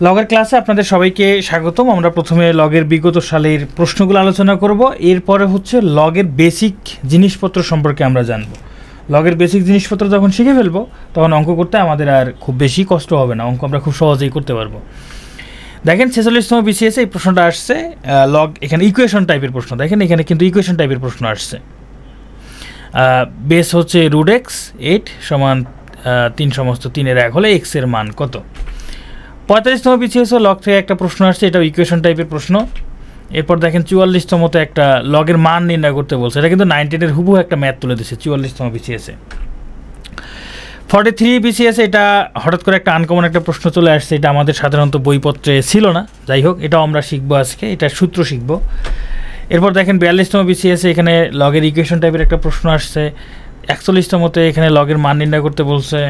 লগের ক্লাসে আপনাদের সবাইকে স্বাগতম। আমরা প্রথমে লগের বিগত সালের প্রশ্নগুলো আলোচনা করব, এরপরে হচ্ছে লগের বেসিক জিনিসপত্র সম্পর্কে আমরা জানব। লগের বেসিক জিনিসপত্র যখন শিখে ফেলবো তখন অঙ্ক করতে আমাদের আর খুব বেশি কষ্ট হবে না, অঙ্ক আমরা খুব সহজেই করতে পারবো। দেখেন 46তম বিসিএসে এই প্রশ্নটা আসছে, লগ এখানে ইকুয়েশন টাইপের প্রশ্ন। দেখেন এখানে কিন্তু ইকুয়েশন টাইপের প্রশ্ন আসছে। বেস হচ্ছে √x 8 সমান 3 সমস্ত 3-এর 1 হলে x এর মান কত। 45তম বিসিএসও লগ থেকে একটা প্রশ্ন আসছে, এটাও ইকুয়েশন টাইপের প্রশ্ন। এরপর দেখেন 44তমতে একটা লগের মান নির্ণয় করতে বলছে, এটা কিন্তু 9-10-এর হুবহু একটা ম্যাথ তুলে দিচ্ছে 44তম বিসিএসে। 43 বিসিএসে এটা হঠাৎ করে একটা আনকমন একটা প্রশ্ন চলে আসছে, এটা আমাদের সাধারণত বইপত্রে ছিল না। যাই হোক, এটাও আমরা শিখবো আজকে, এটা সূত্র শিখব। এরপর দেখেন 42তম বিসিএসে এখানে লগের ইকুয়েশন টাইপের একটা প্রশ্ন আসছে। 41তমতে এখানে লগের মান নির্ণয় করতে বলছে।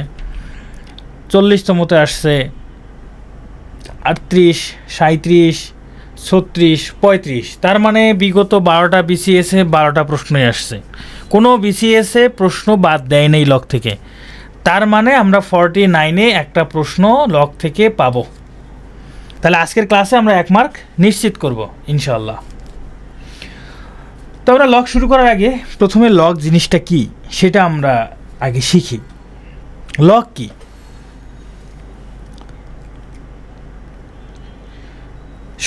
40তমতে আসছে 38, 37, 36, 35। তার মানে বিগত 12টা বিসিএসে 12টা প্রশ্নই আসছে, কোনো বিসিএসে প্রশ্ন বাদ দেয় নেই লগ থেকে। তার মানে আমরা 49-এ একটা প্রশ্ন লগ থেকে পাবো। তাহলে আজকের ক্লাসে আমরা 1 মার্ক নিশ্চিত করব ইনশাআল্লাহ। তো আমরা লগ শুরু করার আগে প্রথমে লগ জিনিসটা কি সেটা আমরা আগে শিখি। লগ কি?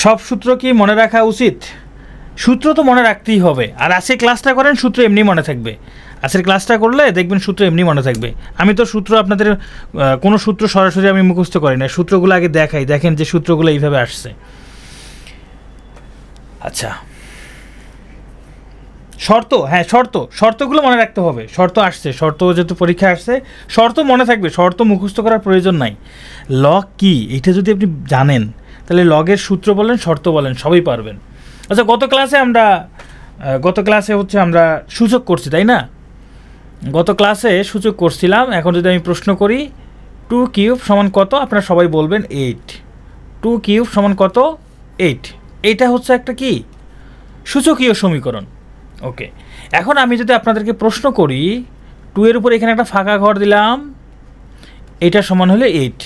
সব সূত্র কি মনে রাখা উচিত? সূত্র তো মনে রাখতেই হবে। আর আজকে ক্লাসটা করেন, সূত্র এমনি মনে থাকবে। আজকের ক্লাসটা করলে দেখবেন সূত্র এমনি মনে থাকবে। আমি তো সূত্র আপনাদের কোনো সূত্র সরাসরি আমি মুখস্থ করি না, সূত্রগুলো আগে দেখাই, দেখেন যে সূত্রগুলো এইভাবে আসছে। আচ্ছা, শর্ত, হ্যাঁ শর্তগুলো মনে রাখতে হবে। শর্ত আসছে, শর্ত যেহেতু পরীক্ষা আসছে, শর্ত মনে থাকবে, শর্ত মুখস্থ করার প্রয়োজন নাই। লগ কি এটা যদি আপনি জানেন তাহলে লগের সূত্র বলেন, শর্ত বলেন, সবই পারবেন। আচ্ছা, গত ক্লাসে হচ্ছে আমরা সূচক করছি, তাই না? গত ক্লাসে সূচক করছিলাম। এখন যদি আমি প্রশ্ন করি 2 কিউব সমান কত, আপনারা সবাই বলবেন 8। 2 কিউব সমান কত? 8। এইটা হচ্ছে একটা কি সূচকীয় সমীকরণ। ওকে, এখন আমি যদি আপনাদেরকে প্রশ্ন করি 2 এর উপর এখানে একটা ফাঁকা ঘর দিলাম, এটা সমান হলে 8।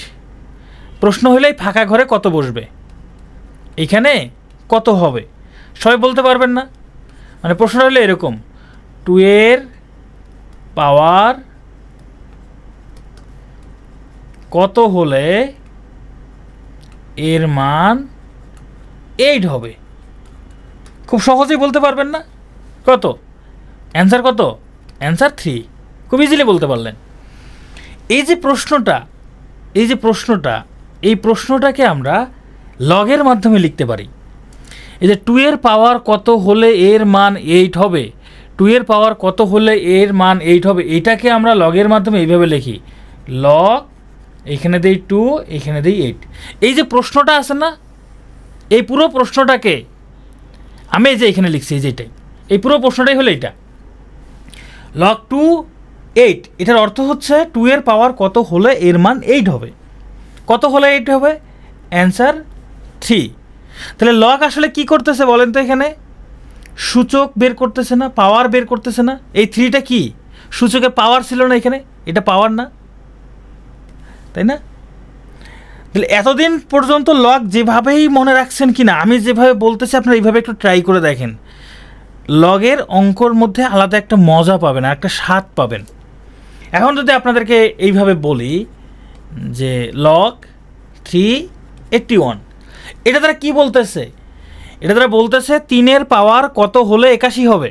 প্রশ্ন হলে এই ফাঁকা ঘরে কত বসবে, এখানে কত হবে? সবাই বলতে পারবেন না। মানে প্রশ্নটা হলে এরকম, 2 এর পাওয়ার কত হলে এর মান 8 হবে। খুব সহজেই বলতে পারবেন না? কত অ্যান্সার? কত অ্যান্সার? 3। খুব ইজিলি বলতে পারলেন। এই প্রশ্নটাকে আমরা লগের মাধ্যমে লিখতে পারি। এই যে 2 এর পাওয়ার কত হলে এর মান 8 হবে, 2 এর পাওয়ার কত হলে এর মান 8 হবে, এটাকে আমরা লগের মাধ্যমে এইভাবে লিখি, লগ এখানে দেই 2, এখানে দেই 8। এই যে প্রশ্নটা আছে না, এই পুরো প্রশ্নটাকে আমি এই যে এখানে লিখছি, এই যেটাই, এই পুরো প্রশ্নটাই হলো এটা, লগ 2 8। এটার অর্থ হচ্ছে 2 এর পাওয়ার কত হলে এর মান 8 হবে। কত হলে 8 হবে? অ্যান্সার 3। তাহলে লগ আসলে কি করতেছে বলেন তো? এখানে সূচক বের করতেছে না, পাওয়ার বের করতেছে না। এই 3টা কি? সূচকে পাওয়ার ছিল না, এখানে এটা পাওয়ার না, তাই না? তাহলে এতদিন পর্যন্ত লগ যেভাবেই মনে রাখছেন কি না, আমি যেভাবে বলতেছি আপনারা এইভাবে একটু ট্রাই করে দেখেন, লগের অঙ্কর মধ্যে আলাদা একটা মজা পাবেন, একটা স্বাদ পাবেন। এখন যদি আপনাদেরকে এইভাবে বলি যে লগ 381, এটা দ্বারা কি বলতেছে? এটা দ্বারা বলতেছে 3 এর পাওয়ার কত হলে 81 হবে।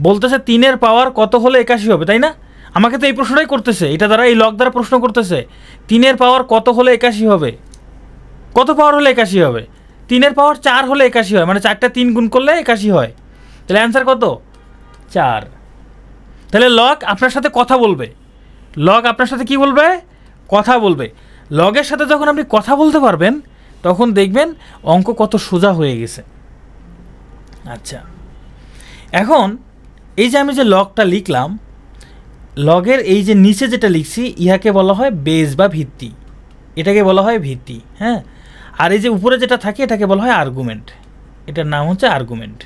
বলতেছে 3 এর পাওয়ার কত হলে 81 হবে, তাই না? আমাকে তো এই প্রশ্নটাই করতেছে, এটা দ্বারা, এই লগ দ্বারা প্রশ্ন করতেছে 3 এর পাওয়ার কত হলে 81 হবে। কত পাওয়ার হলে 81 হবে? 3 এর পাওয়ার 4 হলে 81 হয়, মানে 4টা 3 গুণ করলে 81 হয়। তাহলে অ্যান্সার কত? 4। তাহলে লগ আপনার সাথে কথা বলবে। লগ আপনার সাথে কি বলবে? কথা বলবে। লগের সাথে যখন আপনি কথা বলতে পারবেন তখন দেখবেন অঙ্ক কত সোজা হয়ে গেছে। আচ্ছা, এখন এই যে আমি যে লগটা লিখলাম, লগের এই যে নিচে যেটা লিখছি ইহাকে বলা হয় বেস বা ভিত্তি, এটাকে বলা হয় ভিত্তি, হ্যাঁ। আর এই যে উপরে যেটা থাকে এটাকে বলা হয় আর্গুমেন্ট, এটার নাম হচ্ছে আর্গুমেন্ট।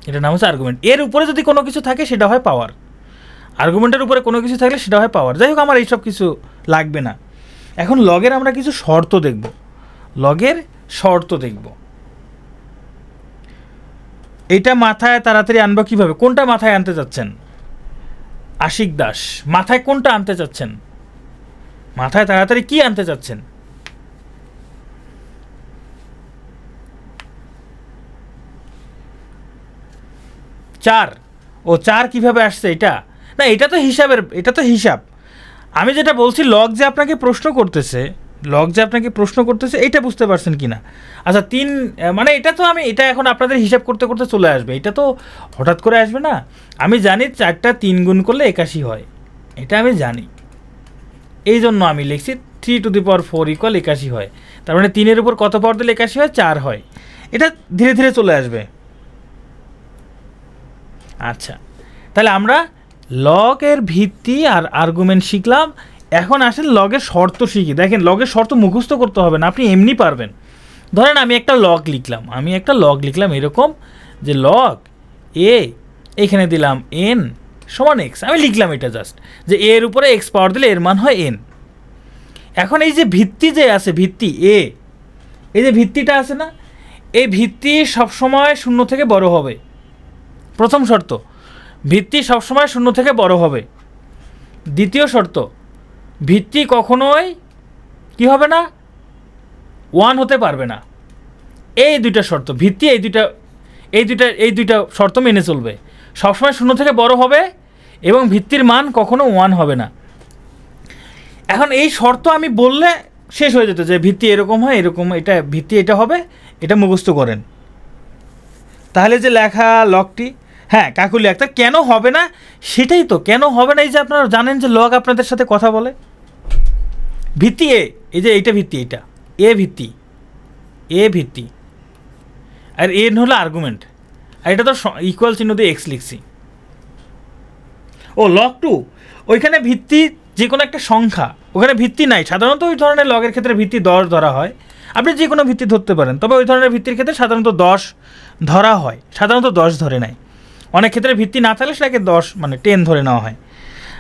এটার নাম হচ্ছে আর্গুমেন্ট। এর উপরে যদি কোনো কিছু থাকে সেটা হয় পাওয়ার। আর্গুমেন্টের উপরে কোনো কিছু থাকলে সেটা হয় পাওয়ার। যাই হোক, আমার এইসব কিছু লাগবে না। এখন লগের আমরা কিছু শর্ত দেখব, লগের শর্ত দেখব। এটা মাথায় তাড়াতাড়ি আনবো কিভাবে? কোনটা মাথায় আনতে চাচ্ছেন আশিক দাস? মাথায় কোনটা আনতে চাচ্ছেন? মাথায় তাড়াতাড়ি কি আনতে চাচ্ছেন? চার। ও 4 কিভাবে আসছে? এটা না, এটা তো হিসাবের, এটা তো হিসাব। আমি যেটা বলছি লগ যে আপনাকে প্রশ্ন করতেছে, লগ যে আপনাকে প্রশ্ন করতেছে এটা বুঝতে পারছেন কি না? আচ্ছা 3 মানে এটা তো আমি এটা এখন আপনাদের হিসাব করতে করতে চলে আসবে, এটা তো হঠাৎ করে আসবে না। আমি জানি 4টা 3 গুণ করলে 81 হয়, এটা আমি জানি, এই জন্য আমি লিখছি 3 টু দি পাওয়ার 4 ইকুয়াল 81 হয়। তার মানে 3-এর উপর কত পাওয়ার দিলে 81 হয়? 4 হয়। এটা ধীরে ধীরে চলে আসবে। আচ্ছা, তাহলে আমরা লগের ভিত্তি আর আর্গুমেন্ট শিখলাম। এখন আসেন লগের শর্ত শিখি। দেখেন লগের শর্ত মুখস্থ করতে হবে না, আপনি এমনি পারবেন। ধরেন আমি একটা লগ লিখলাম এরকম যে লগ এ, এখানে দিলাম এন সমান এক্স, আমি লিখলাম এটা জাস্ট যে এর উপরে এক্স পাওয়ার দিলে এর মান হয় এন। এখন এই যে ভিত্তি যে আছে, ভিত্তি এ, এই যে ভিত্তিটা আছে না, এই ভিত্তি সবসময় 0 থেকে বড় হবে। প্রথম শর্ত, ভিত্তি সবসময় 0 থেকে বড় হবে। দ্বিতীয় শর্ত, ভিত্তি কখনোই কি হবে না? 1 হতে পারবে না। এই দুইটা শর্ত, ভিত্তি এই দুইটা শর্ত মেনে চলবে। সবসময় 0 থেকে বড় হবে এবং ভিত্তির মান কখনো 1 হবে না। এখন এই শর্ত আমি বললে শেষ হয়ে যেত যে ভিত্তি এরকম হয়, এরকম, এটা ভিত্তি এটা হবে, এটা মুখস্থ করেন। তাহলে যে লেখা লগটি, হ্যাঁ কাকুলি একটা কেন হবে না সেটাই তো, কেন হবে না? এই যে আপনারা জানেন যে লগ আপনাদের সাথে কথা বলে। ভিত্তি এ, এই যে এইটা ভিত্তি, এটা এ ভিত্তি আর এন হলো আর্গুমেন্ট, আর এটা তো ইকুয়াল চিহ্ন দিয়ে এক্স লিখছি। ও লগ 2, ওইখানে ভিত্তি যে কোনো একটা সংখ্যা, ওখানে ভিত্তি নাই। সাধারণত ওই ধরনের লগের ক্ষেত্রে ভিত্তি 10 ধরা হয়। আপনি যে কোনো ভিত্তি ধরতে পারেন, তবে ওই ধরনের ভিত্তির ক্ষেত্রে সাধারণত 10 ধরা হয়, সাধারণত 10 ধরে নেয়। অনেক ক্ষেত্রে ভিত্তি না থাকলে সেটাকে 10 মানে 10 ধরে নেওয়া হয়।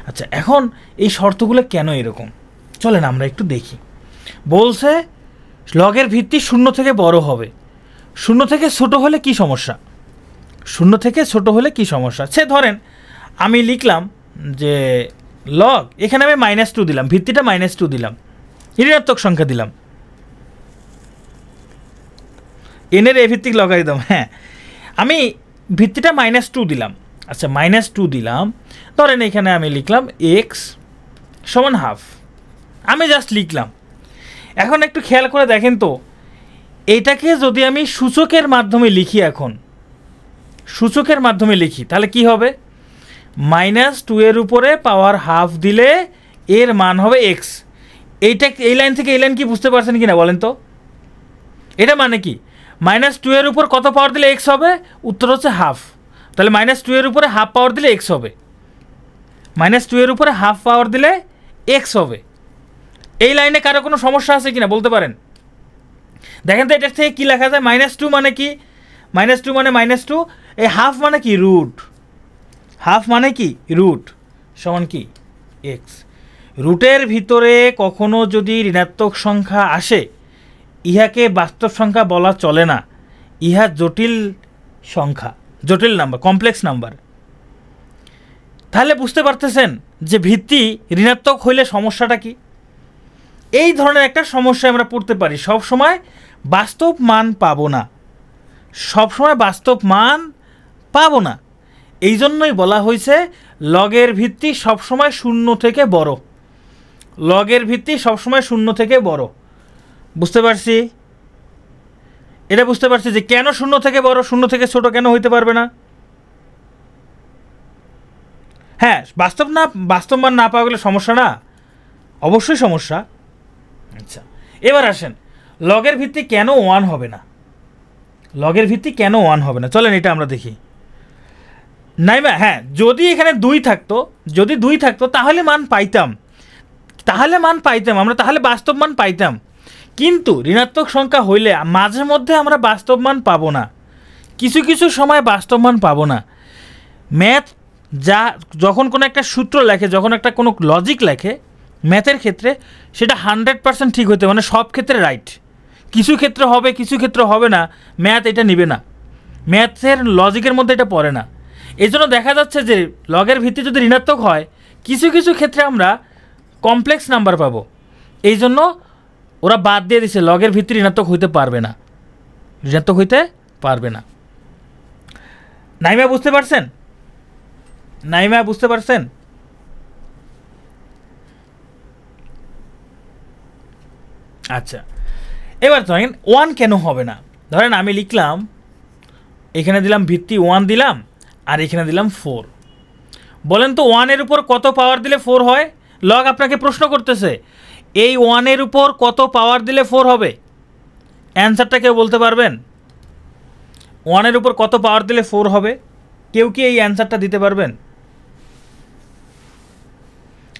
আচ্ছা, এখন এই শর্তগুলো কেন এরকম চলেন আমরা একটু দেখি। বলছে লগের ভিত্তি 0 থেকে বড় হবে, 0 থেকে ছোট হলে কি সমস্যা? 0 থেকে ছোট হলে কি সমস্যা? সে ধরেন আমি লিখলাম যে লগ, এখানে আমি -2 দিলাম, ভিত্তিটা -2 দিলাম, ঋণাত্মক সংখ্যা দিলাম, এনের এ ভিত্তিক লগারিদম। হ্যাঁ, আমি ভিত্তিটা -2 দিলাম। আচ্ছা -2 দিলাম, ধরেন এখানে আমি লিখলাম এক্স সমান হাফ, আমি জাস্ট লিখলাম। এখন একটু খেয়াল করে দেখেন তো, এইটাকে যদি আমি সূচকের মাধ্যমে লিখি, এখন সূচকের মাধ্যমে লিখি তাহলে কি হবে? -2 এর উপরে পাওয়ার হাফ দিলে এর মান হবে এক্স। এইটা এই লাইন থেকে এই লাইন কি বুঝতে পারছেন কি না বলেন তো? এটা মানে কি? -2 এর উপর কত পাওয়ার দিলে এক্স হবে? উত্তর হচ্ছে হাফ। তাহলে -2 এর উপরে হাফ পাওয়ার দিলে এক্স হবে, -2 এর উপরে হাফ পাওয়ার দিলে এক্স হবে। এই লাইনে কারো কোনো সমস্যা আছে কিনা বলতে পারেন? দেখেন তো এটার থেকে কি লেখা যায়? -2 মানে কি? -2 মানে -2, এই হাফ মানে কি? রুট। হাফ মানে কি? রুট সমান কি? এক্স। রুটের ভিতরে কখনো যদি ঋণাত্মক সংখ্যা আসে, ইহাকে বাস্তব সংখ্যা বলা চলে না, ইহা জটিল সংখ্যা, জটিল নাম্বার, কমপ্লেক্স নাম্বার। তাহলে বুঝতে পারতেছেন যে ভিত্তি ঋণাত্মক হইলে সমস্যাটা কি? এই ধরনের একটা সমস্যা আমরা পড়তে পারি, সব সময় বাস্তব মান পাবো না, সব সময় বাস্তব মান পাবো না। এই জন্যই বলা হয়েছে লগের ভিত্তি সবসময় 0 থেকে বড়, লগের ভিত্তি সবসময় 0 থেকে বড়। বুঝতে পারছি? এটা বুঝতে পারছি যে কেন 0 থেকে বড়, 0 থেকে ছোট কেন হইতে পারবে না? হ্যাঁ, বাস্তব মান না পাওয়া গেলে সমস্যা না? অবশ্যই সমস্যা। আচ্ছা, এবার আসেন লগের ভিত্তি কেন 1 হবে না? লগের ভিত্তি কেন 1 হবে না চলেন এটা আমরা দেখি। নাইমা, হ্যাঁ, যদি এখানে 2 থাকতো, যদি 2 থাকতো তাহলে মান পাইতাম, আমরা তাহলে বাস্তব মান পাইতাম। কিন্তু ঋণাত্মক সংখ্যা হইলে মাঝে মধ্যে আমরা বাস্তব মান পাবো না, কিছু কিছু সময় বাস্তব মান পাবো না। ম্যাথ যখন কোনো একটা সূত্র লেখে, যখন একটা কোনো লজিক লেখে, ম্যাথের ক্ষেত্রে সেটা 100% ঠিক হতে, মানে সব ক্ষেত্রে রাইট। কিছু ক্ষেত্রে হবে, কিছু ক্ষেত্রে হবে না, ম্যাথ এটা নেবে না, ম্যাথের লজিকের মধ্যে এটা পড়ে না। এই জন্য দেখা যাচ্ছে যে লগের ভিত্তি যদি ঋণাত্মক হয়, কিছু কিছু ক্ষেত্রে আমরা কমপ্লেক্স নাম্বার পাবো। এই জন্য ওরা বাদ দিয়ে দিছে, লগের ভিত্তি ঋণাত্মক হইতে পারবে না, ঋণাত্মক হইতে পারবে না। নাইমা বুঝতে পারছেন? নাইমা বুঝতে পারছেন? আচ্ছা, এবার ধরেন 1 কেন হবে না? ধরেন আমি লিখলাম, এখানে দিলাম ভিত্তি 1 দিলাম, আর এখানে দিলাম 4। বলেন তো 1-এর উপর কত পাওয়ার দিলে 4 হয়? লগ আপনাকে প্রশ্ন করতেছে, এই 1-এর উপর কত পাওয়ার দিলে 4 হবে? অ্যান্সারটা কেউ বলতে পারবেন? 1-এর উপর কত পাওয়ার দিলে 4 হবে? কেউ কি এই অ্যান্সারটা দিতে পারবেন?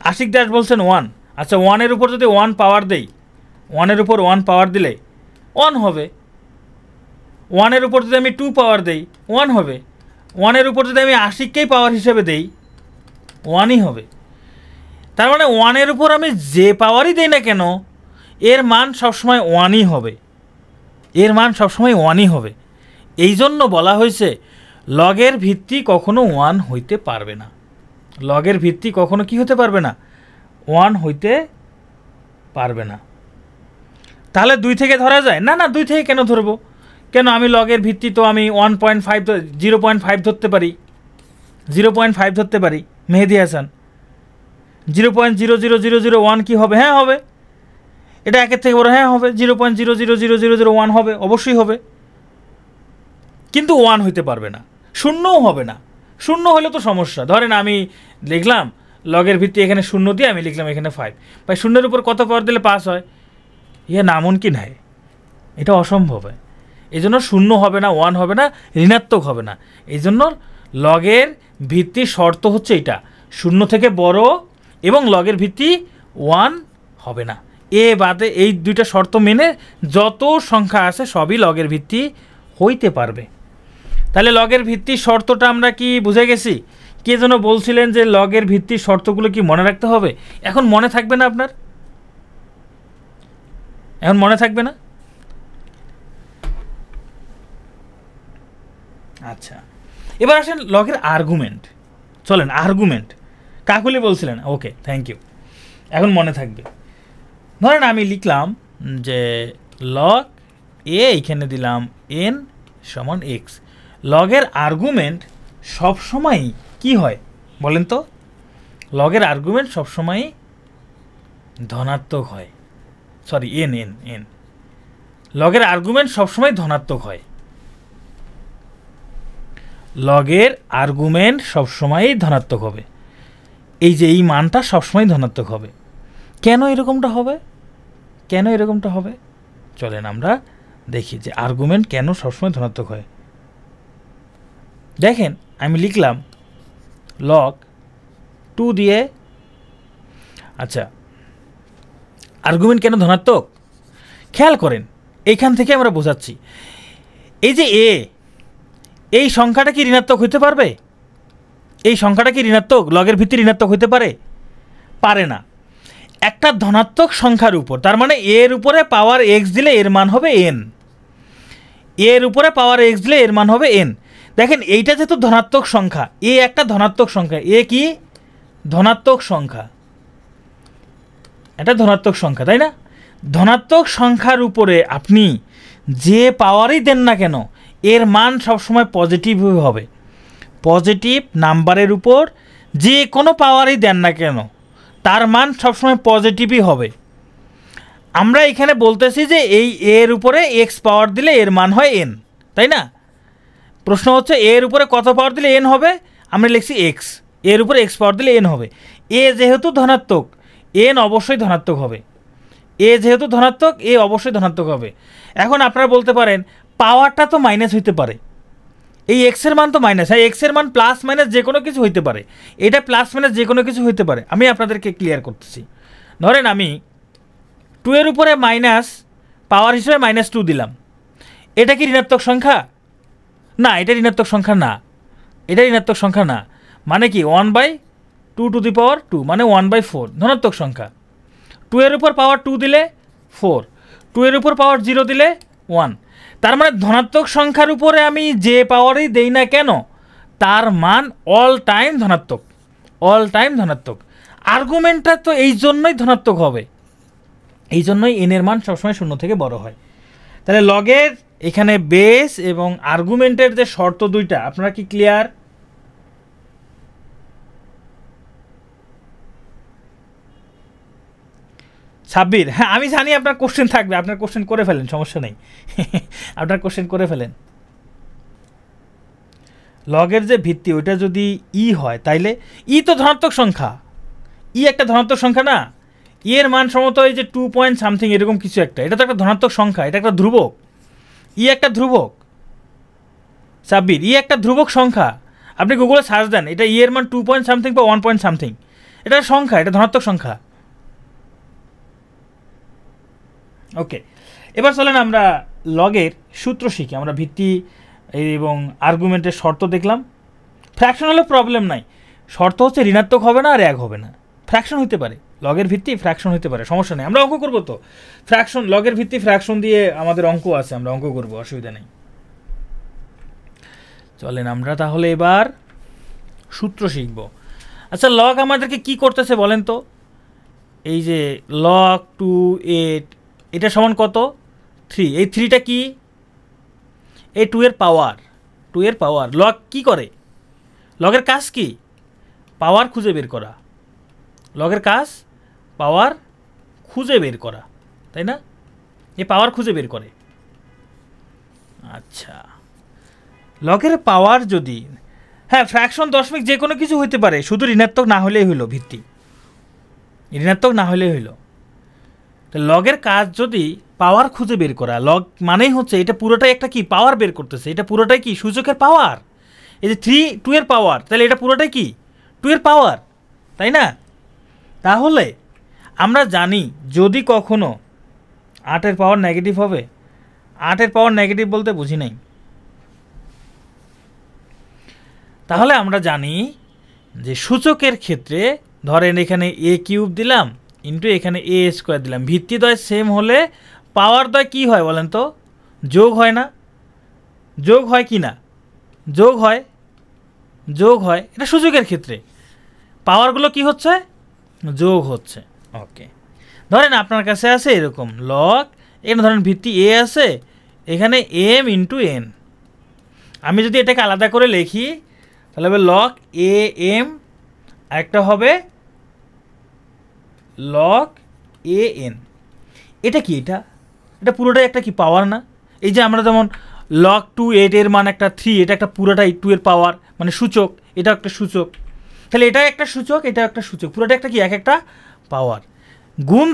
আশিক দাস বলছেন 1। আচ্ছা, 1-এর উপর যদি 1 পাওয়ার দেই, 1-এর উপর 1 পাওয়ার দিলে 1 হবে। 1-এর উপর যদি আমি 2 পাওয়ার দেই 1 হবে। 1-এর উপর যদি আমি আশিককেই পাওয়ার হিসেবে দেই 1ই হবে। তার মানে 1-এর উপর আমি যে পাওয়ারই দেই না কেন, এর মান সবসময় 1ই হবে, এর মান সবসময় 1ই হবে। এই জন্য বলা হয়েছে লগের ভিত্তি কখনো 1 হইতে পারবে না। লগের ভিত্তি কখনো কি হতে পারবে না? 1 হইতে পারবে না। তাহলে 2 থেকে ধরা যায় না? না, 2 থেকে কেন ধরবো? কেন, আমি লগের ভিত্তি তো আমি 0.5 ধরতে পারি, 0.5 ধরতে পারি। মেহেদি হাসান 0.00001 কি হবে? হ্যাঁ হবে। এটা 1-এর থেকে বড়? হ্যাঁ হবে। 0.0000001 হবে, অবশ্যই হবে। কিন্তু 1 হইতে পারবে না, শূন্যও হবে না। শূন্য হলে তো সমস্যা। ধরেন আমি লিখলাম লগের ভিত্তি এখানে 0 দিয়ে আমি লিখলাম এখানে 5, ভাই 0-এর উপর কত পাওয়ার দিলে 5 হয়? ইয়ে নামুনকিন হয়, এটা অসম্ভব হয়। এই জন্য 0 হবে না, 1 হবে না, ঋণাত্মক হবে না। এই জন্য লগের ভিত্তি শর্ত হচ্ছে এটা, 0 থেকে বড় এবং লগের ভিত্তি 1 হবে না। এ বাদে এই দুইটা শর্ত মেনে যত সংখ্যা আছে সবই লগের ভিত্তি হইতে পারবে। তাহলে লগের ভিত্তির শর্তটা আমরা কি বুঝে গেছি? কে যেন বলছিলেন যে লগের ভিত্তির শর্তগুলো কি মনে রাখতে হবে? এখন মনে থাকবে না আপনার? এখন মনে থাকবে না? আচ্ছা, এবার আসেন লগের আর্গুমেন্ট। চলেন আর্গুমেন্ট, কাকুলি বলছিলেন, ওকে থ্যাংক ইউ, এখন মনে থাকবে। ধরেন আমি লিখলাম যে লগ এ, এইখানে দিলাম n সমান x। লগের আর্গুমেন্ট সবসময়ই কি হয় বলেন তো? লগের আর্গুমেন্ট সবসময়ই ধনাত্মক হয়। সরি, n লগের আর্গুমেন্ট সবসময় ধনাত্মক হয়। লগের আর্গুমেন্ট সবসময়ই ধনাত্মক হবে। এই যে এই মানটা সবসময় ধনাত্মক হবে। কেন এরকমটা হবে? কেন এরকমটা হবে? চলেন আমরা দেখি যে আর্গুমেন্ট কেন সবসময় ধনাত্মক হয়। দেখেন আমি লিখলাম লগ 2 দিয়ে, আচ্ছা আর্গুমেন্ট কেন ধনাত্মক খেয়াল করেন, এইখান থেকে আমরা বোঝাচ্ছি। এই যে এই সংখ্যাটা কি ঋণাত্মক হইতে পারবে? এই সংখ্যাটা কি ঋণাত্মক, লগের ভিত্তি ঋণাত্মক হইতে পারে? পারে না। একটা ধনাত্মক সংখ্যার উপর, তার মানে এর উপরে পাওয়ার x দিলে এর মান হবে n, এর উপরে পাওয়ার x দিলে এর মান হবে n। দেখেন এইটা যেহেতু ধনাত্মক সংখ্যা, এ একটা ধনাত্মক সংখ্যা, এ কি ধনাত্মক সংখ্যা, এটা ধনাত্মক সংখ্যা, তাই না? ধনাত্মক সংখ্যার উপরে আপনি যে পাওয়ারই দেন না কেন এর মান সবসময় পজিটিভ হবে। পজিটিভ নাম্বারের উপর যে কোনো পাওয়ারই দেন না কেন তার মান সবসময় পজিটিভই হবে। আমরা এখানে বলতেছি যে এই এর উপরে এক্স পাওয়ার দিলে এর মান হয় এন, তাই না? প্রশ্ন হচ্ছে এর উপরে কত পাওয়ার দিলে এন হবে? আমরা লিখছি এক্স, এর উপরে এক্স পাওয়ার দিলে এন হবে। এ যেহেতু ধনাত্মক, এন অবশ্যই ধনাত্মক হবে। এ যেহেতু ধনাত্মক, এ অবশ্যই ধনাত্মক হবে। এখন আপনারা বলতে পারেন পাওয়ারটা তো মাইনাস হইতে পারে, এই এক্সের মান তো মাইনাস, হ্যাঁ এক্সের মান প্লাস মাইনাস যে কোনো কিছু হইতে পারে, এটা প্লাস মাইনাস যে কোনো কিছু হইতে পারে। আমি আপনাদেরকে ক্লিয়ার করতেছি। ধরেন আমি 2 এর উপরে মাইনাস পাওয়ার হিসেবে -2 দিলাম, এটা কি ঋণাত্মক সংখ্যা? না, এটা ঋণাত্মক সংখ্যা না, এটা ঋণাত্মক সংখ্যা না। মানে কি 1/2 টু দি পাওয়ার 2 মানে 1/4 ধনাত্মক সংখ্যা। 2 এর উপর পাওয়ার 2 দিলে 4, 2 এর উপর পাওয়ার 0 দিলে 1। তার মানে ধনাত্মক সংখ্যার উপরে আমি যে পাওয়ারই দেই না কেন তার মান অল টাইম ধনাত্মক, অল টাইম ধনাত্মক। আর্গুমেন্টটা তো এই জন্যই ধনাত্মক হবে, এই জন্যই এন এর মান সবসময় 0 থেকে বড় হয়। তাহলে লগের এখানে বেস এবং আর্গুমেন্টের যে শর্ত দুইটা, আপনারা কি ক্লিয়ার? সাব্বির, হ্যাঁ আমি জানি আপনার কোশ্চেন থাকবে, আপনার কোশ্চেন করে ফেলেন, সমস্যা নেই। আপনার কোশ্চেন করে ফেলেন। লগের যে ভিত্তি ওইটা যদি ই হয় তাইলে ই তো ধনাত্মক সংখ্যা, ই একটা ধনাত্মক সংখ্যা না? ই এর মান সম্ভবত এই যে 2 পয়েন্ট সামথিং এরকম কিছু একটা, এটা তো একটা ধনাত্মক সংখ্যা, এটা একটা ধ্রুবক। ই একটা ধ্রুবক সাব্বির, ই একটা ধ্রুবক সংখ্যা। আপনি গুগলে সার্চ দেন, এটা ই এর মান 2 পয়েন্ট সামথিং বা 1 পয়েন্ট সামথিং, এটা সংখ্যা, এটা ধনাত্মক সংখ্যা। ওকে, এবার চলেন আমরা লগের সূত্র শিখি। আমরা ভিত্তি এবং আর্গুমেন্টের শর্ত দেখলাম। ফ্র্যাকশন হলে প্রবলেম নাই, শর্ত হচ্ছে ঋণাত্মক হবে না আর 1 হবে না। ফ্র্যাকশন হতে পারে, লগের ভিত্তি ফ্র্যাকশন হতে পারে, সমস্যা নেই। আমরা অঙ্ক করবো তো, ফ্র্যাকশন লগের ভিত্তি ফ্র্যাকশন দিয়ে আমাদের অঙ্ক আছে, আমরা অঙ্ক করবো, অসুবিধা নেই। চলেন আমরা তাহলে এবার সূত্র শিখব। আচ্ছা, লগ আমাদেরকে কি করতেছে বলেন তো? এই যে লগ 2/8 এটা সমান কত? 3। এই 3টা কি? এই 2 এর পাওয়ার, 2 এর পাওয়ার। লগ কি করে? লগের কাজ কি? পাওয়ার খুঁজে বের করা। লগের কাজ পাওয়ার খুঁজে বের করা, তাই না? এই পাওয়ার খুঁজে বের করে। আচ্ছা, লগের পাওয়ার যদি, হ্যাঁ ফ্র্যাকশন দশমিক যে কোনো কিছু হইতে পারে, শুধু ঋণাত্মক না হলেই হইল, ভিত্তি ঋণাত্মক না হলেই হইল। তো লগের কাজ যদি পাওয়ার খুঁজে বের করা, লগ মানেই হচ্ছে এটা পুরোটাই একটা কি পাওয়ার বের করতেছে, এটা পুরোটাই কি সূচকের পাওয়ার। এই যে 2 এর পাওয়ার, তাহলে এটা পুরোটাই কি 2 এর পাওয়ার, তাই না? তাহলে আমরা জানি যদি কখনো 8 এর পাওয়ার নেগেটিভ হবে, 8 এর পাওয়ার নেগেটিভ বলতে বুঝি নাই, তাহলে আমরা জানি যে সূচকের ক্ষেত্রে ধরেন এখানে a³ দিলাম ইন্টু এখানে a² দিলাম, ভিত্তিদ্বয় সেম হলে পাওয়ারদ্বয় কি হয় বলেন তো? যোগ হয় না? যোগ হয় কি না? যোগ হয়, যোগ হয়। এটা সূচকের ক্ষেত্রে পাওয়ারগুলো কি হচ্ছে? যোগ হচ্ছে। ওকে, ধরেন আপনার কাছে আছে এরকম লগ, এখানে ধরেন ভিত্তি a আছে, এখানে m ইন্টু n। আমি যদি এটাকে আলাদা করে লিখি তাহলে হবে লগ am, আরেকটা হবে লগ an। এটা কি? এটা পুরোটাই একটা কি পাওয়ার না? এই যে আমরা যেমন লগ 2/8 এর মান একটা 3, এটা একটা পুরোটাই 2 এর পাওয়ার, মানে সূচক, এটা একটা সূচক। তাহলে এটা একটা সূচক, এটা একটা সূচক, পুরোটা একটা কি এক একটা পাওয়ার। গুণ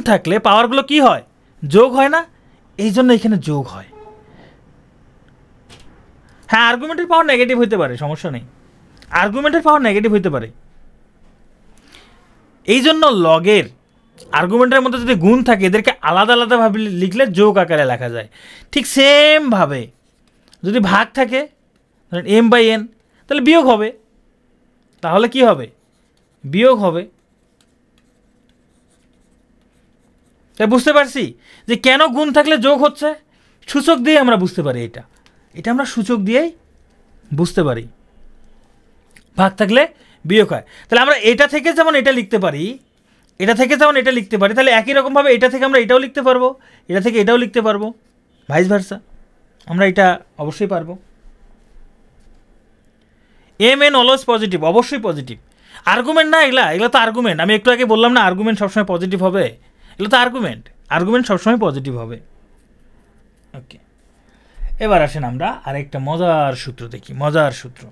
থাকলে পাওয়ারগুলো কি হয়? যোগ হয় না? এই জন্য এখানে যোগ হয়। হ্যাঁ, আর্গুমেন্টের পাওয়ার নেগেটিভ হইতে পারে, সমস্যা নেই, আর্গুমেন্টের পাওয়ার নেগেটিভ হইতে পারে। এই জন্য লগের আর্গুমেন্টের মধ্যে যদি গুণ থাকে এদেরকে আলাদা আলাদাভাবে লিখলে যোগ আকারে লেখা যায়। ঠিক সেমভাবে যদি ভাগ থাকে ধরেন m/n, তাহলে বিয়োগ হবে। তাহলে কি হবে? বিয়োগ হবে। তাই বুঝতে পারছি যে কেন গুণ থাকলে যোগ হচ্ছে? সূচক দিয়ে আমরা বুঝতে পারি, এটা আমরা সূচক দিয়েই বুঝতে পারি। ভাগ থাকলে বিয়োগ হয়। তাহলে আমরা এটা থেকে যেমন এটা লিখতে পারি, এটা থেকে যেমন এটা লিখতে পারি, তাহলে একই রকমভাবে এটা থেকে আমরা এটাও লিখতে পারবো, এটা থেকে এটাও লিখতে পারবো, ভাইস ভার্সা। আমরা এটা অবশ্যই পারবো। mn অলওয়েজ পজিটিভ, অবশ্যই পজিটিভ। আর্গুমেন্ট না এগুলা তো আর্গুমেন্ট। আমি একটু আগে বললাম না আর্গুমেন্ট সবসময় পজিটিভ হবে, এগুলো তো আর্গুমেন্ট সবসময় পজিটিভ হবে। ওকে, এবার আসেন আমরা আরেকটা মজার সূত্র দেখি। মজার সূত্র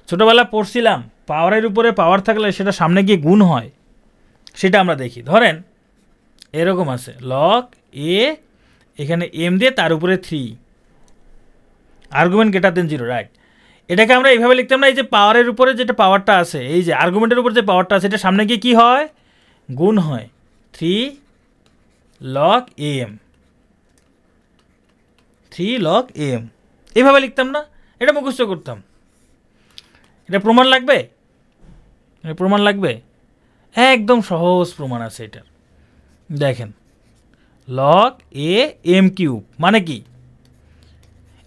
ছোটোবেলা পড়ছিলাম, পাওয়ারের উপরে পাওয়ার থাকলে সেটা সামনে গিয়ে গুণ হয়, সেটা আমরা দেখি। ধরেন এরকম আছে লগ a, এখানে m দিয়ে তার উপরে 3, আর্গুমেন্ট গ্রেটার দেন 0, রাইট? এটাকে আমরা এইভাবে লিখতাম না, এই যে পাওয়ারের উপরে যেটা পাওয়ারটা আছে, এই যে আর্গুমেন্টের উপরে যে পাওয়ারটা আছে, এটা সামনে গিয়ে কী হয়? গুণ হয়, 3 log am, 3 log am, এইভাবে লিখতাম না? এটা মুখস্থ করতাম। এটা প্রমাণ লাগবে? প্রমাণ লাগবে? একদম সহজ প্রমাণ আছে এটার। দেখেন লগ এ এম কিউব মানে কি,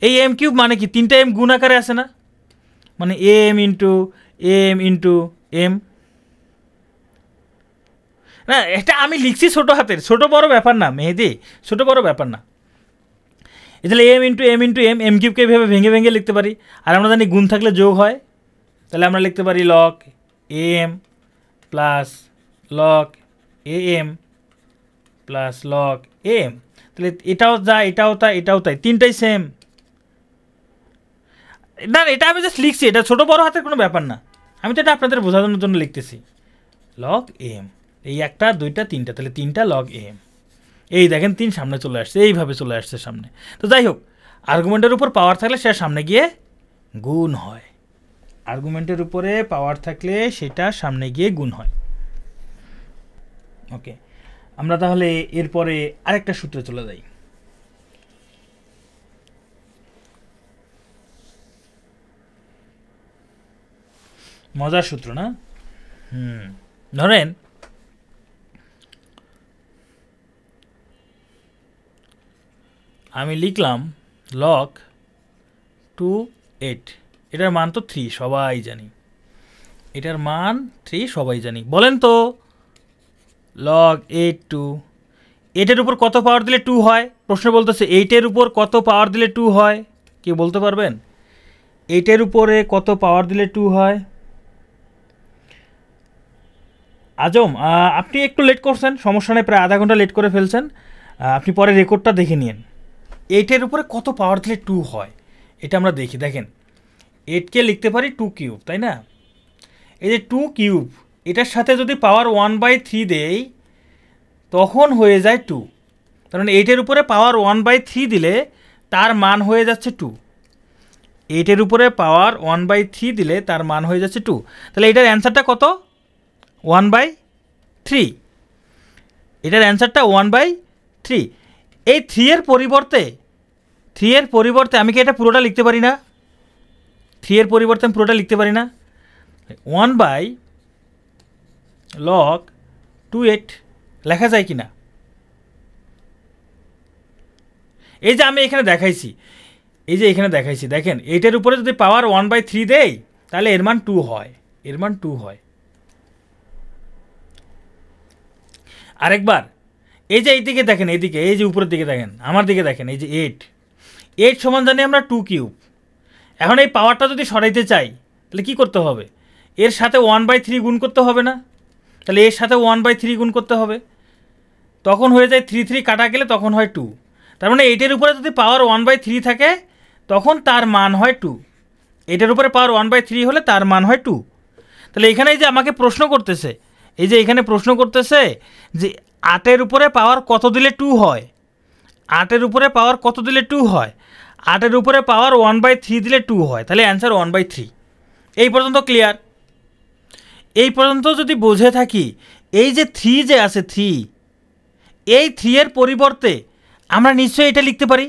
এই এম কিউব মানে কি, 3টা এম গুণ আকারে আছে না, মানে এম ইন্টু এম। না এটা আমি লিখছি ছোট হাতের, ছোট বড় ব্যাপার না মেহেদি, ছোট বড় ব্যাপার না। তাহলে এম ইন্টু এম কিউবকে এইভাবে ভেঙে ভেঙে লিখতে পারি। আর আমরা জানি গুণ থাকলে যোগ হয়, তাহলে আমরা লিখতে পারি log m plus log m plus log m. তাহলে এটাও যা এটাও তাই এটাও তাই, 3টাই সেম। না এটা আমি জাস্ট লিখছি, এটা ছোটো বড় হাতের কোনো ব্যাপার না, আমি তো এটা আপনাদের বোঝানোর জন্য লিখতেছি। লগ এম, এই 1টা 2টা 3টা, তাহলে 3টা লগ এম। এই দেখেন 3 সামনে চলে আসছে, এইভাবে চলে আসছে সামনে। তো যাই হোক, আর্গুমেন্টের উপর পাওয়ার থাকলে সেটা সামনে গিয়ে গুণ হয়, আর্গুমেন্টের উপরে পাওয়ার থাকলে সেটা সামনে গিয়ে গুণ হয়। ওকে, আমরা তাহলে এরপরে আরেকটা সূত্রে চলে যাই। মজার সূত্র না? ধরেন আমি লিখলাম লগ 2/8, এটার মান তো 3 সবাই জানি, এটার মান 3 সবাই জানি। বলেন তো লগ 8/2, 8-এর উপর কত পাওয়ার দিলে 2 হয়? প্রশ্ন বলতেছে 8-এর উপর কত পাওয়ার দিলে 2 হয়, কি বলতে পারবেন? 8-এর উপরে কত পাওয়ার দিলে 2 হয়? আজম আপনি একটু লেট করছেন, সমস্যা নেই, প্রায় আধা ঘন্টা লেট করে ফেলছেন, আপনি পরে রেকর্ডটা দেখে নিন। 8-এর উপরে কত পাওয়ার দিলে 2 হয় এটা আমরা দেখি। দেখেন 8কে লিখতে পারি 2 কিউব, তাই না? এই যে 2 কিউব, এটার সাথে যদি পাওয়ার 1/3 দেই তখন হয়ে যায় 2, তার মানে 8-এর উপরে পাওয়ার 1/3 দিলে তার মান হয়ে যাচ্ছে 2। 8-এর উপরে পাওয়ার 1/3 দিলে তার মান হয়ে যাচ্ছে 2, তাহলে এটার অ্যান্সারটা কত? 1/3। এটার অ্যান্সারটা 1/3। এই 3-এর পরিবর্তে আমি কি এটা পুরোটা লিখতে পারি না? 3-এর পরিবর্তে আমি পুরোটা লিখতে পারি না? 1/log 2/8 লেখা যায় কি না? এই যে আমি এখানে দেখাইছি, দেখেন 8-এর উপরে যদি পাওয়ার 1/3 দেই তাহলে এর মান 2 হয়, আরেকবার এই যে এইদিকে দেখেন, এইদিকে এই যে উপরের দিকে দেখেন, আমার দিকে দেখেন, এই যে 8 সমান জানি আমরা 2 কিউব। এখন এই পাওয়ারটা যদি সরাইতে চাই তাহলে কি করতে হবে? এর সাথে 1/3 গুণ করতে হবে না? তাহলে এর সাথে 1/3 গুণ করতে হবে, তখন হয়ে যায় 3 কাটা গেলে তখন হয় 2। তার মানে 8-এর উপরে যদি পাওয়ার 1/3 থাকে তখন তার মান হয় 2। 8-এর উপরে পাওয়ার 1/3 হলে তার মান হয় 2। তাহলে এখানে এই যে আমাকে প্রশ্ন করতেছে, যে 8-এর উপরে পাওয়ার কত দিলে 2 হয়? 8-এর উপরে পাওয়ার কত দিলে 2 হয়? 8-এর উপরে পাওয়ার 1/3 দিলে 2 হয়, তাহলে অ্যান্সার 1/3। এই পর্যন্ত ক্লিয়ার? এই পর্যন্ত যদি বুঝে থাকি, এই যে 3 যে আছে 3, এই 3-এর পরিবর্তে আমরা নিশ্চয়ই এটা লিখতে পারি,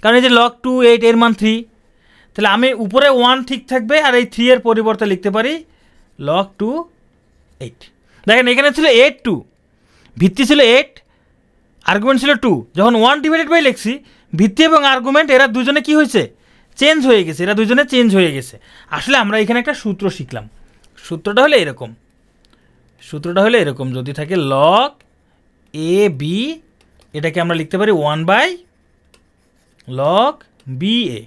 কারণ এই যে log 2/8 এর মান 3, তাহলে আমি উপরে 1 ঠিক থাকবে আর এই 3-এর পরিবর্তে লিখতে পারি log 2/8। দেখেন এখানে ছিল 8/2, ভিত্তি ছিল 8, আর্গুমেন্ট ছিল 2। যখন 1//, লিখছি ভিত্তি এবং আর্গুমেন্ট এরা দুজনে কি হয়েছে? চেঞ্জ হয়ে গেছে, আসলে আমরা এখানে একটা সূত্র শিখলাম। সূত্রটা হলো এরকম, যদি থাকে log AB, এটাকে আমরা লিখতে পারি 1/log BA।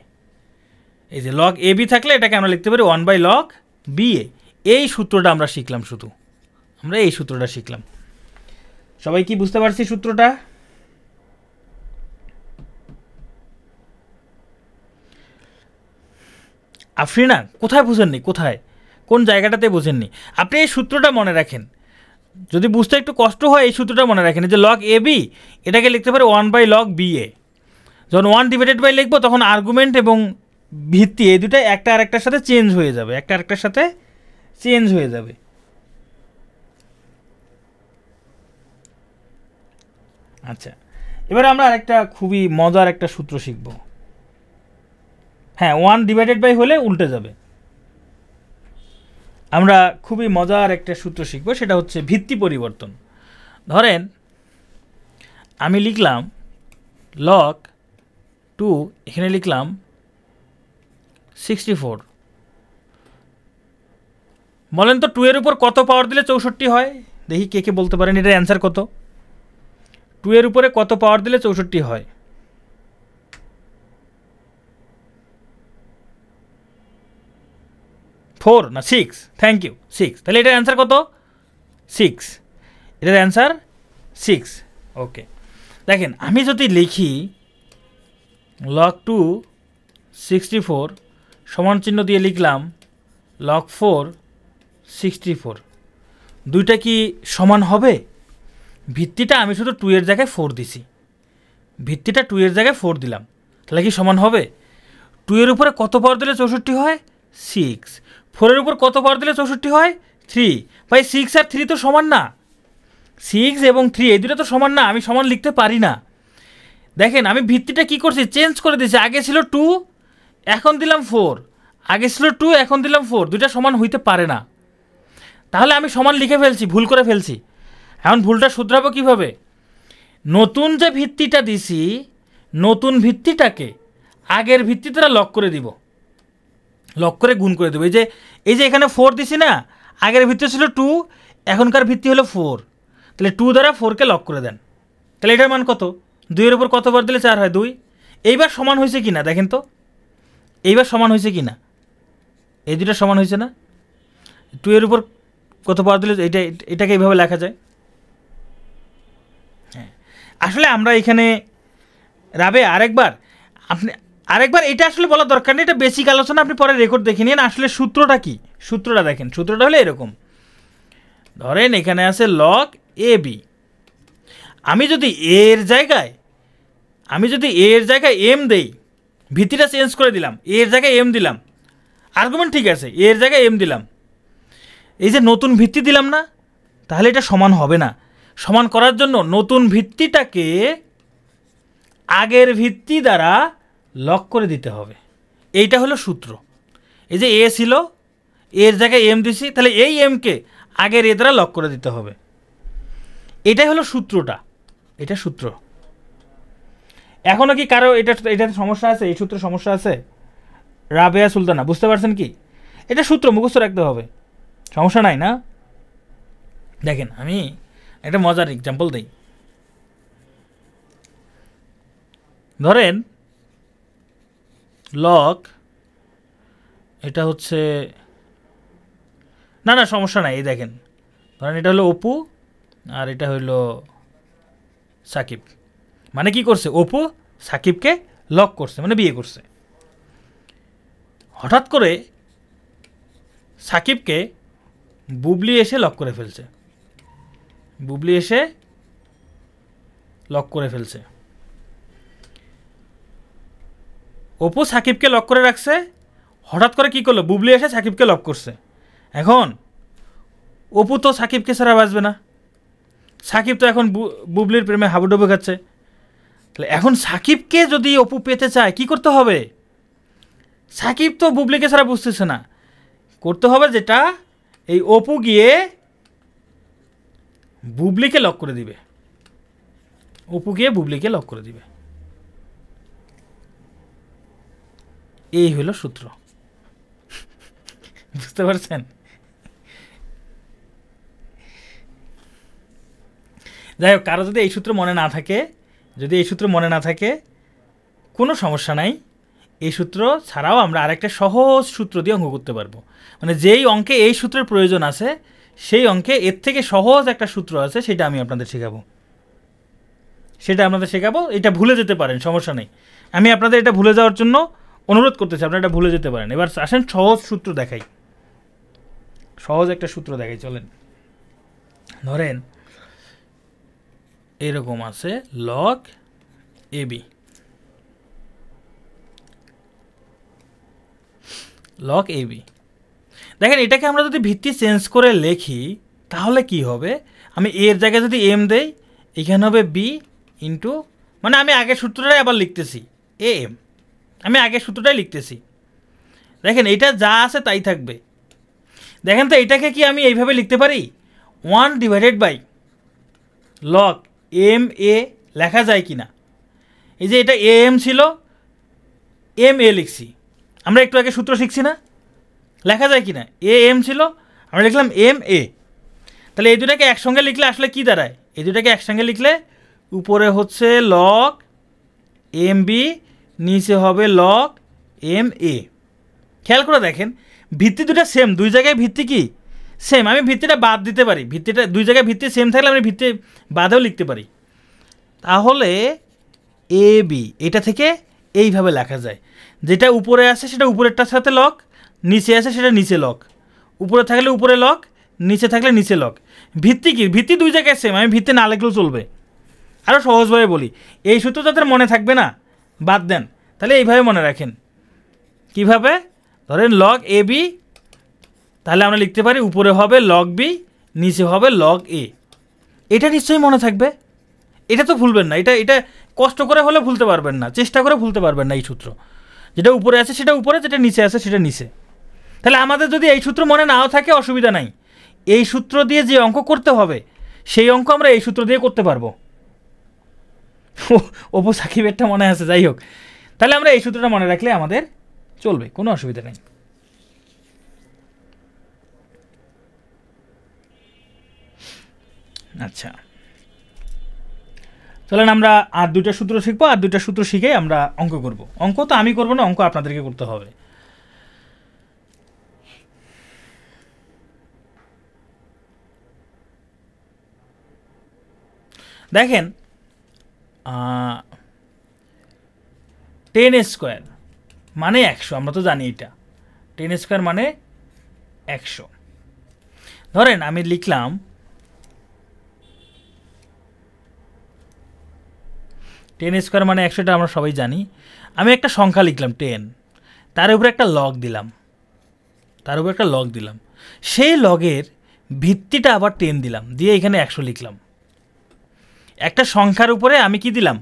এই যে log AB থাকলে এটাকে আমরা লিখতে পারি 1/log BA। এই সূত্রটা আমরা শিখলাম, সবাই কি বুঝতে পারছি সূত্রটা? আফরিনা কোথায় বুঝেননি? কোন জায়গাটাতে বুঝেননি? আপনি এই সূত্রটা মনে রাখেন, যদি বুঝতে একটু কষ্ট হয় এই সূত্রটা মনে রাখেন, যে log AB এটাকে লিখতে পারি 1/log BA। যখন 1//, লিখবো তখন আর্গুমেন্ট এবং ভিত্তি এই দুটাই একটা আরেকটার সাথে চেঞ্জ হয়ে যাবে, আচ্ছা, এবারে আমরা আরেকটা খুবই মজার একটা সূত্র শিখব। হ্যাঁ, 1//, হলে উল্টে যাবে। আমরা খুবই মজার একটা সূত্র শিখব, সেটা হচ্ছে ভিত্তি পরিবর্তন। ধরেন আমি লিখলাম log 2, এখানে লিখলাম 64। বলেন তো 2 এর উপর কত পাওয়ার দিলে 64 হয়? দেখি কে কে বলতে পারেন এটার অ্যান্সার কত। 2 এর উপরে কত পাওয়ার দিলে 64 হয়? ফোর না 6? Thank you, 6। তাহলে এটার অ্যান্সার কত? 6। এটার অ্যান্সার 6। ওকে, দেখেন আমি যদি লিখি log 2 64 সমান চিহ্ন দিয়ে লিখলাম log 4 64, দুইটা কি সমান হবে? ভিত্তিটা আমি শুধু 2 এর জায়গায় 4 দিছি, ভিত্তিটা 2 এর জায়গায় 4 দিলাম, তাহলে কি সমান হবে? 2 এর উপরে কত পাওয়ার দিলে 64 হয়? 6। 4 এর উপর কত পাওয়ার দিলে 64 হয়? 3। ভাই 6 আর 3 তো সমান না, 6 এবং 3 এই দুটো তো সমান না, আমি সমান লিখতে পারি না। দেখেন আমি ভিত্তিটা কি করছি, চেঞ্জ করে দিয়েছি। আগে ছিল 2, এখন দিলাম 4, আগে ছিল 2, এখন দিলাম 4, দুইটা সমান হইতে পারে না। তাহলে আমি সমান লিখে ফেলছি, ভুল করে ফেলছি। এখন ভুলটা শুধরাবো কিভাবে? নতুন যে ভিত্তিটা দিছি, নতুন ভিত্তিটাকে আগের ভিত্তি দ্বারা লক করে দিব, লক করে গুণ করে দেবো। এই যে এখানে 4 দিছি না, আগের ভিত্তি ছিল 2, এখনকার ভিত্তি হলো 4, তাহলে 2 দ্বারা 4কে লক করে দেন। তাহলে এটার মান কত? 2 এর উপর কতবার দিলে 4 হয়? 2। এইবার সমান হয়েছে কি না দেখেন তো, এইবার সমান হয়েছে কি না? এই দুটো সমান হয়েছে না? 2 এর উপর কত পাওয়ার দিলে এটাকে এইভাবে লেখা যায়। হ্যাঁ, আসলে আমরা এখানে রাবে আরেকবার এটা আসলে বলা দরকার নেই, এটা বেসিক আলোচনা, আপনি পরে রেকর্ড দেখে নিন। আসলে সূত্রটা কি, সূত্রটা দেখেন। সূত্রটা হলো এরকম, ধরেন এখানে আছে log ab, আমি যদি এর জায়গায় m দেই, ভিত্তিটা চেঞ্জ করে দিলাম, এর জায়গায় m দিলাম, আর্গুমেন্ট ঠিক আছে, এর জায়গায় m দিলাম, এই যে নতুন ভিত্তি দিলাম না, তাহলে এটা সমান হবে না। সমান করার জন্য নতুন ভিত্তিটাকে আগের ভিত্তি দ্বারা লক করে দিতে হবে, এইটা হলো সূত্র। এই যে এ ছিল, এর জায়গায় এম দিছি, তাহলে এই এমকে আগের এ দ্বারা লক করে দিতে হবে, এটাই হলো সূত্রটা, এটা সূত্র। এখনও কি কারো এটার সমস্যা আছে? এই সূত্রে সমস্যা আছে? রাবেয়া সুলতানা, বুঝতে পারছেন কি? এটা সূত্র মুখস্থ রাখতে হবে, সমস্যা নাই না? দেখেন আমি একটা মজার এক্সাম্পল দিই। ধরেন লগ, এটা হচ্ছে না সমস্যা নাই, এই দেখেন ধরেন এটা হলো অপু আর এটা হলো সাকিব। মানে কি করছে? অপু সাকিবকে লক করছে, মানে বিয়ে করছে। হঠাৎ করে সাকিবকে বুবলি এসে লক করে ফেলছে, বুবলি এসে লক করে ফেলছে। অপু সাকিবকে লক করে রাখছে, হঠাৎ করে কি করলো? বুবলি এসে সাকিবকে লক করছে। এখন অপু তো সাকিবকে ছাড়া বাঁচবে না, সাকিব তো এখন বুবলির প্রেমে হাবুডুবু খাচ্ছে। তাহলে এখন সাকিবকে যদি অপু পেতে চায় কি করতে হবে? সাকিব তো বুবলিকে ছাড়া বুঝতেছে না, করতে হবে যেটা, এই অপু গিয়ে বুবলিকে লক করে দিবে, অপু গিয়ে বুবলিকে লক করে দিবে, এই হলো সূত্র। বুঝতে পারছেন? যাই হোক, কারো যদি এই সূত্র মনে না থাকে, কোনো সমস্যা নাই। এই সূত্র ছাড়াও আমরা আরেকটা সহজ সূত্র দিয়ে অঙ্ক করতে পারবো। মানে যেই অঙ্কে এই সূত্রের প্রয়োজন আছে, সেই অঙ্কে এর থেকে সহজ একটা সূত্র আছে, সেটা আমি আপনাদের শেখাবো। এটা ভুলে যেতে পারেন, সমস্যা নেই। আমি আপনাদের এটা ভুলে যাওয়ার জন্য অনুরোধ করতেছি, আপনারা এটা ভুলে যেতে পারেন। এবার আসেন সহজ সূত্র দেখাই, সহজ একটা সূত্র দেখাই, চলেন। ধরেন এরকম আছে log ab, log ab। দেখেন এটাকে আমরা যদি ভিত্তি চেঞ্জ করে লিখি তাহলে কি হবে? আমি এর জায়গায় যদি m দেই, এখানে হবে b ইন্টু, মানে আমি আগের সূত্রটাই আবার লিখতেছি, am, আমি আগের সূত্রটাই লিখতেছি। দেখেন এটা যা আছে তাই থাকবে। দেখেন তো এটাকে কি আমি এইভাবে লিখতে পারি 1/, লগ এম এ লেখা যায় কি না? এই যে এটা এ এম ছিল, এম এ লিখছি, আমরা একটু আগে সূত্র শিখছি না, লেখা যায় কি না? এ এম ছিল, আমরা লিখলাম এম এ। তাহলে এই দুটাকে একসঙ্গে লিখলে আসলে কি দাঁড়ায়? এই দুটাকে একসঙ্গে লিখলে উপরে হচ্ছে লগ এম বি, নিচে হবে লগ এম এ। খেয়াল করে দেখেন ভিত্তি দুটা সেম, দুই জায়গায় ভিত্তি কি সেম। আমি ভিত্তিটা বাদ দিতে পারি, ভিত্তিটা দুই জায়গায় ভিত্তি সেম থাকলে আমি ভিত্তি বাদেও লিখতে পারি। তাহলে এ বি এটা থেকে এইভাবে লেখা যায়, যেটা উপরে আছে সেটা উপরেরটার সাথে লগ, নিচে আছে সেটা নিচে লগ, উপরে থাকলে উপরে লগ, নিচে থাকলে নিচে লগ। ভিত্তি কি? ভিত্তি দুই জায়গায় সেম, আমি ভিত্তি না লিখলেও চলবে। আরও সহজভাবে বলি, এই সূত্র তাদের মনে থাকবে না, বাদ দেন, তাহলে এইভাবে মনে রাখেন। কিভাবে? ধরেন লগ এ বি, তাহলে আমরা লিখতে পারি উপরে হবে লগ বি, নিচে হবে লগ এ। এটা নিশ্চয়ই মনে থাকবে, এটা তো ভুলবেন না। এটা এটা কষ্ট করে হলে ভুলতে পারবেন না, চেষ্টা করে ভুলতে পারবেন না। এই সূত্র যেটা উপরে আছে সেটা উপরে, যেটা নিচে আছে সেটা নিচে। তাহলে আমাদের যদি এই সূত্র মনে নাও থাকে অসুবিধা নাই, এই সূত্র দিয়ে যে অঙ্ক করতে হবে সেই অঙ্ক আমরা এই সূত্র দিয়ে করতে পারবো। অপু সাকিবেরটা মনে আছে, যাই হোক, তাহলে আমরা এই সূত্রটা মনে রাখলে আমাদের চলবে, কোনো অসুবিধা নেই। আচ্ছা, চলেন আমরা আর দুইটা সূত্র শিখবো, আর দুইটা সূত্র শিখে আমরা অঙ্ক করব। অঙ্ক তো আমি করবো না, অঙ্ক আপনাদেরকে করতে হবে। দেখেন 10² মানে 100, আমরা তো জানি এটা 10² মানে 100। ধরেন আমি লিখলাম 10² মানে 100টা আমরা সবাই জানি। আমি একটা সংখ্যা লিখলাম 10, তার উপরে একটা লগ দিলাম, সেই লগের ভিত্তিটা আবার 10 দিলাম, দিয়ে এখানে 100 লিখলাম। একটা সংখ্যার উপরে আমি কি দিলাম?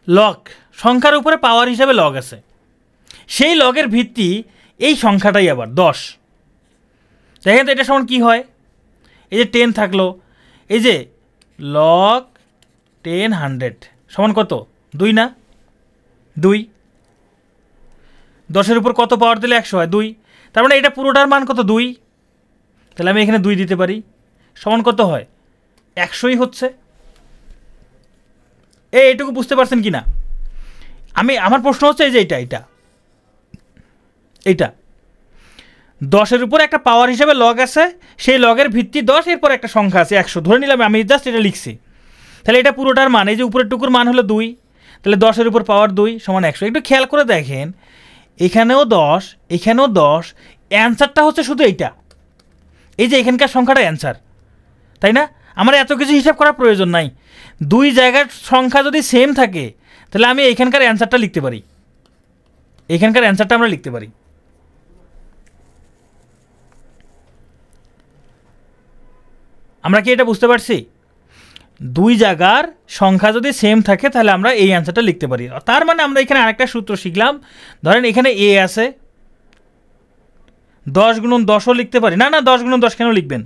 লগ। সংখ্যার উপরে পাওয়ার হিসাবে লগ আছে, সেই লগের ভিত্তি এই সংখ্যাটাই আবার 10। দেখেন তো এটা সমান কী হয়? এই যে 10 থাকলো, এই যে লগ 10 100 সমান কত? 2 না? 2। 10-এর উপর কত পাওয়ার দিলে 100 হয়? 2। তার মানে এটা পুরোটার মান কত? 2। তাহলে আমি এখানে 2 দিতে পারি, সমান কত হয়? 100ই হচ্ছে। এইটুকু বুঝতে পারছেন কি না? আমার প্রশ্ন হচ্ছে এই যে এইটা 10-এর উপর একটা পাওয়ার হিসেবে লগ আছে, সেই লগের ভিত্তি 10, এরপর একটা সংখ্যা আছে 100 ধরে নিলাম, আমি জাস্ট এটা লিখছি। তাহলে এটা পুরোটার মান, এই যে উপরের টুকুর মান হলো 2, তাহলে 10-এর উপর পাওয়ার 2 সমান 100। একটু খেয়াল করে দেখেন, এখানেও 10, এখানেও 10, অ্যান্সারটা হচ্ছে শুধু এইটা, এই যে এখানকার সংখ্যাটা অ্যান্সার, তাই না? আমার এত কিছু হিসাব করার প্রয়োজন নাই। দুই জায়গার সংখ্যা যদি সেম থাকে তাহলে আমি এখানকার অ্যান্সারটা লিখতে পারি, এখানকার অ্যান্সারটা আমরা লিখতে পারি। আমরা কি এটা বুঝতে পারছি? দুই জায়গার সংখ্যা যদি সেম থাকে তাহলে আমরা এই অ্যান্সারটা লিখতে পারি। তার মানে আমরা এখানে আরেকটা সূত্র শিখলাম। ধরেন এখানে এ আছে, 10 × 10ও লিখতে পারি। না 10 × 10 কেন লিখবেন?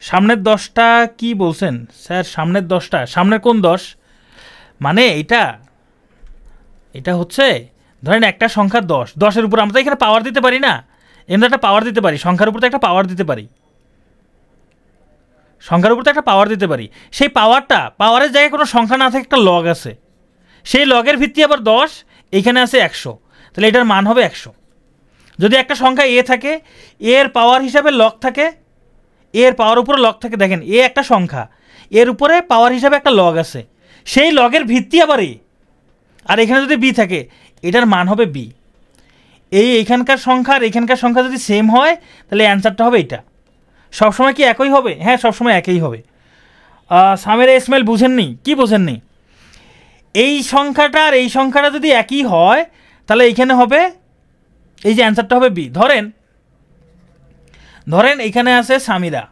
সামনের 10টা কি বলছেন স্যার? সামনের 10টা, সামনের কোন 10? মানে এটা হচ্ছে ধরেন একটা সংখ্যা 10, 10-এর উপর আমরা তো এখানে পাওয়ার দিতে পারি না, এমনি একটা পাওয়ার দিতে পারি, সংখ্যার উপর তো একটা পাওয়ার দিতে পারি, সেই পাওয়ারের জায়গায় কোনো সংখ্যা না থাকে, একটা লগ আছে, সেই লগের ভিত্তি আবার 10, এইখানে আছে 100, তাহলে এটার মান হবে 100। যদি একটা সংখ্যা এ থাকে, এর পাওয়ার হিসাবে লগ থাকে, এর পাওয়ার উপরে লগ থাকে, দেখেন এ একটা সংখ্যা, এর উপরে পাওয়ার হিসাবে একটা লগ আছে, সেই লগের ভিত্তি আবার এ, আর এখানে যদি বি থাকে এটার মান হবে বি। এইখানকার সংখ্যা আর এখানকার সংখ্যা যদি সেম হয় তাহলে অ্যান্সারটা হবে এটা। সবসময় কি একই হবে? হ্যাঁ, সবসময় একই হবে। সামের ইসমাইল বুঝেননি? কি বোঝেননি? এই সংখ্যাটা আর এই সংখ্যাটা যদি একই হয় তাহলে এইখানে হবে, এই যে অ্যান্সারটা হবে বি। ধরেন এখানে আছে সামিরা,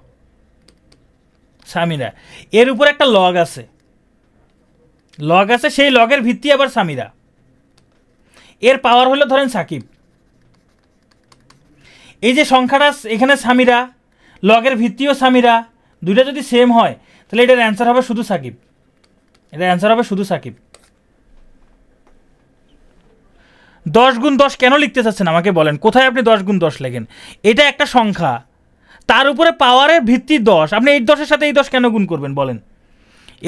এর উপর একটা লগ আছে, সেই লগের ভিত্তি আবার সামিরা, এর পাওয়ার হলো ধরেন সাকিব। এই যে সংখ্যাটা এখানে সামিরা, লগের ভিত্তিও সামিরা, দুইটা যদি সেম হয় তাহলে এটার অ্যান্সার হবে শুধু সাকিব, এটার অ্যান্সার হবে শুধু সাকিব। 10 গুণ 10 কেন লিখতে চাচ্ছেন আমাকে বলেন, কোথায় আপনি 10 গুণ 10 লেখেন? এটা একটা সংখ্যা, তার উপরে পাওয়ারের ভিত্তি 10, আপনি এই 10-এর সাথে এই 10 কেন গুণ করবেন বলেন?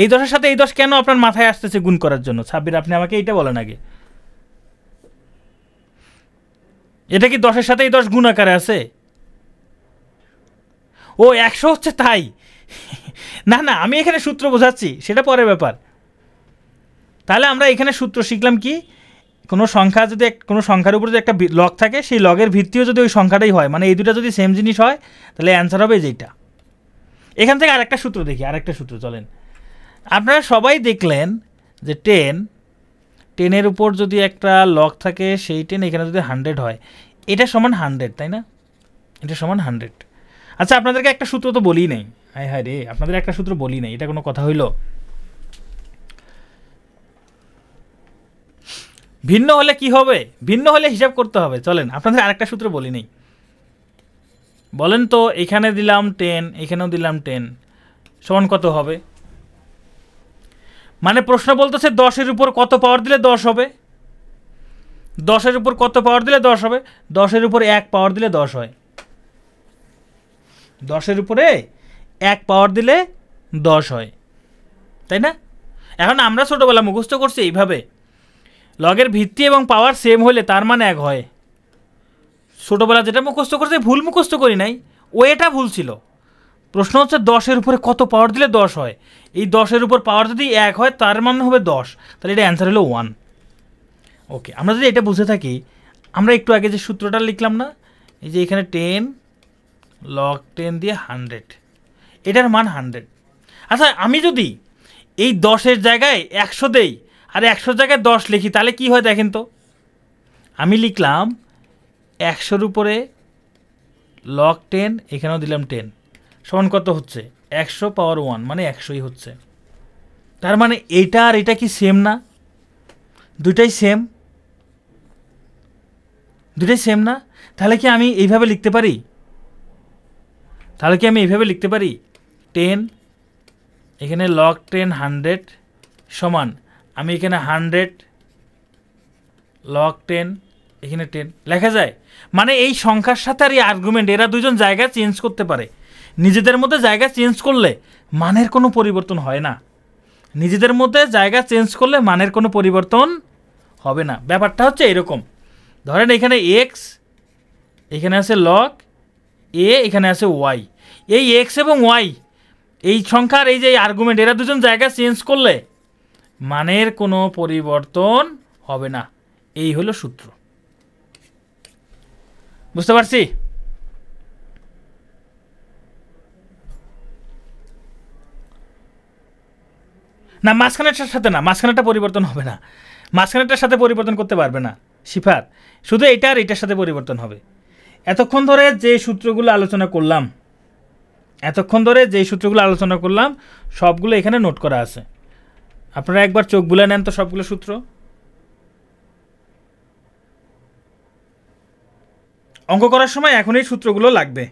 এই 10-এর সাথে এই 10 কেন আপনার মাথায় আসতেছে গুণ করার জন্য? সাব্বির আপনি আমাকে এইটা বলেন আগে। এটা কি 10-এর সাথে এই 10 গুণ আকারে আছে? ও 100 হচ্ছে তাই? না না, আমি এখানে সূত্র বোঝাচ্ছি, সেটা পরের ব্যাপার। তাহলে আমরা এখানে সূত্র শিখলাম কি, কোনো সংখ্যা যদি কোনো সংখ্যার উপর যদি একটা লগ থাকে, সেই লগের ভিত্তিও যদি ওই সংখ্যাটাই হয়, মানে এই দুটো যদি সেম জিনিস হয়, তাহলে অ্যান্সার হবে যেটা। এখান থেকে আরেকটা সূত্র দেখি, আরেকটা সূত্র চলেন। আপনারা সবাই দেখলেন যে 10-এর উপর যদি একটা লগ থাকে, সেই 10 এখানে যদি 100 হয়, এটা সমান 100, তাই না? এটা সমান 100। আচ্ছা, আপনাদেরকে একটা সূত্র তো বলি নাই, হায় হায় রে, আপনাদের একটা সূত্র বলি নাই, এটা কোনো কথা হইল? ভিন্ন হলে কি হবে? ভিন্ন হলে হিসাব করতে হবে। চলেন আপনাদের আরেকটা সূত্র বলি নেই, বলেন তো। এখানে দিলাম 10, এখানেও দিলাম 10, সমান কত হবে? মানে প্রশ্ন বলতেছে 10-এর উপর কত পাওয়ার দিলে 10 হবে? 10-এর উপর কত পাওয়ার দিলে 10 হবে? 10-এর উপর 1 পাওয়ার দিলে 10 হয়। 10-এর উপরে 1 পাওয়ার দিলে 10 হয়, তাই না? এখন আমরা ছোটবেলা মুখস্থ করছি এইভাবে, লগের ভিত্তি এবং পাওয়ার সেম হলে তার মানে 1 হয়। ছোটবেলা যেটা মুখস্থ করছে, ভুল মুখস্থ করি নাই, ও এটা ভুল ছিল। প্রশ্ন হচ্ছে 10-এর উপরে কত পাওয়ার দিলে 10 হয়। এই 10-এর উপর পাওয়ার যদি 1 হয়, তার মানে হবে 10, তাহলে এটা অ্যান্সার হলো 1। ওকে, আমরা যদি এটা বুঝে থাকি, আমরা একটু আগে যে সূত্রটা লিখলাম না, এই যে এখানে 10 log 10 দিয়ে 100, এটার মান 100। আচ্ছা, আমি যদি এই 10-এর জায়গায় 100 দেই আর 100-র জায়গায় 10 লিখি, তাহলে কি হয় দেখেন তো। আমি লিখলাম 100-র উপরে log 10, এখানেও দিলাম 10, সমান কত হচ্ছে? 100 পাওয়ার 1, মানে 100ই হচ্ছে। তার মানে এইটা আর এটা কি সেম না? দুইটাই সেম, দুইটাই সেম না? তাহলে কি আমি এইভাবে লিখতে পারি? 10 এখানে log 10 100 সমান, আমি এখানে 100 log 10, এখানে 10 লেখা যায়। মানে এই সংখ্যার সাথে আর এই আর্গুমেন্ট, এরা দুজন জায়গা চেঞ্জ করতে পারে। নিজেদের মধ্যে জায়গা চেঞ্জ করলে মানের কোনো পরিবর্তন হয় না। নিজেদের মধ্যে জায়গা চেঞ্জ করলে মানের কোনো পরিবর্তন হবে না। ব্যাপারটা হচ্ছে এরকম, ধরেন এখানে এক্স, এখানে আছে log এ, এখানে আছে ওয়াই। এই এক্স এবং ওয়াই, এই সংখ্যার এই যে আর্গুমেন্ট, এরা দুজন জায়গা চেঞ্জ করলে মানের কোনো পরিবর্তন হবে না। এই হলো সূত্র। বুঝতে পারছি? না, মাঝখানেরটার সাথে না, মাঝখানেরটা পরিবর্তন হবে না, মাঝখানেরটার সাথে পরিবর্তন করতে পারবে না শিফাত, শুধু এটা আর এটার সাথে পরিবর্তন হবে। এতক্ষণ ধরে যে সূত্রগুলো আলোচনা করলাম, সবগুলো এখানে নোট করা আছে। আপনারা একবার চোখ বুলে নেন তো সবগুলো সূত্র। অঙ্ক করার সময় এখন এই সূত্রগুলো লাগবে।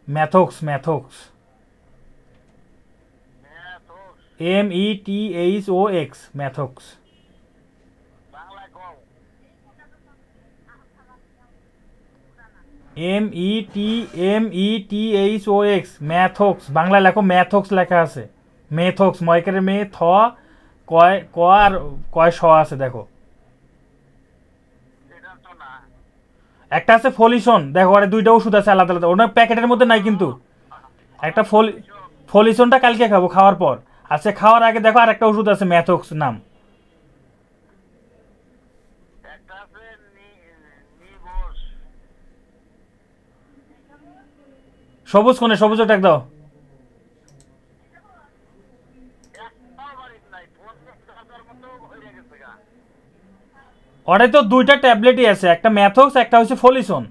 ম্যাথক্স, METHOX, ম্যাথক্স। METHOX, ম্যাথক্স। বাংলা লেখো, ম্যাথক্স লেখা আছে। মেথক্স, ময়কের মে, থ, কয় ক আর কয় স আছে, দেখো। একটা আছে ফলিশন, দেখো, আরে দুইটা ওষুধ আছে আলাদা আলাদা, ওনার প্যাকেটের মধ্যে নাই কিন্তু। একটা ফলিশনটা কালকে খাবো, খাওয়ার পর। আচ্ছা, খাওয়ার আগে দেখো আর একটা ওষুধ আছে ম্যাথক্স নাম। সবুজ কোনে, সবুজ টাক দাও। ওটাই তো দুইটা ট্যাবলেটই আছে, একটা ম্যাথক্স, একটা হচ্ছে ফলিসন।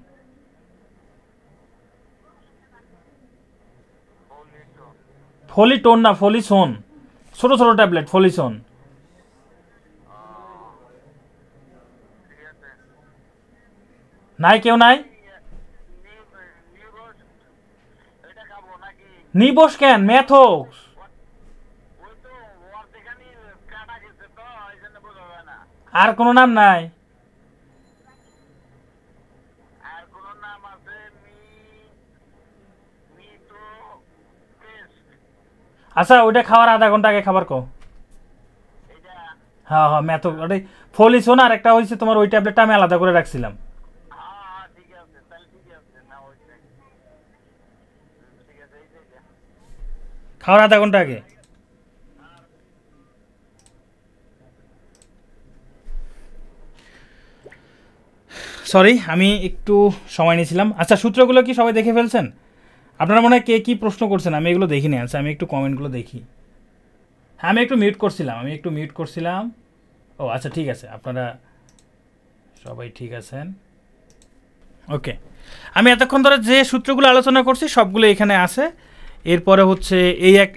ফলিটোন না, ফলিসন, ছোট ছোট ট্যাবলেট, ফলিসন। নাই, কেউ নাই? নিবস কেন, ম্যাথক্স। আর কোনো নাম নাই? আচ্ছা, ওইটা খাওয়ার আধা ঘন্টা আগে খাবার কো। হ্যাঁ হ্যাঁ, ম্যাথক্স ওটাই ফলিসন। আর একটা হয়েছে তোমার ওই ট্যাবলেটটা আমি আলাদা করে রাখছিলাম। খাওয়ার আধা ঘন্টা আগে। সরি, আমি একটু সময় নিয়েছিলাম। আচ্ছা, সূত্রগুলো কি সবাই দেখে ফেলছেন? আপনারা মনে হয় কে কী প্রশ্ন করছেন আমি এগুলো দেখিনি। আচ্ছা, আমি একটু কমেন্টগুলো দেখি। হ্যাঁ, আমি একটু মিউট করছিলাম। ও আচ্ছা, ঠিক আছে, আপনারা সবাই ঠিক আছেন। ওকে, আমি এতক্ষণ ধরে যে সূত্রগুলো আলোচনা করছি সবগুলো এখানে আছে। এরপরে হচ্ছে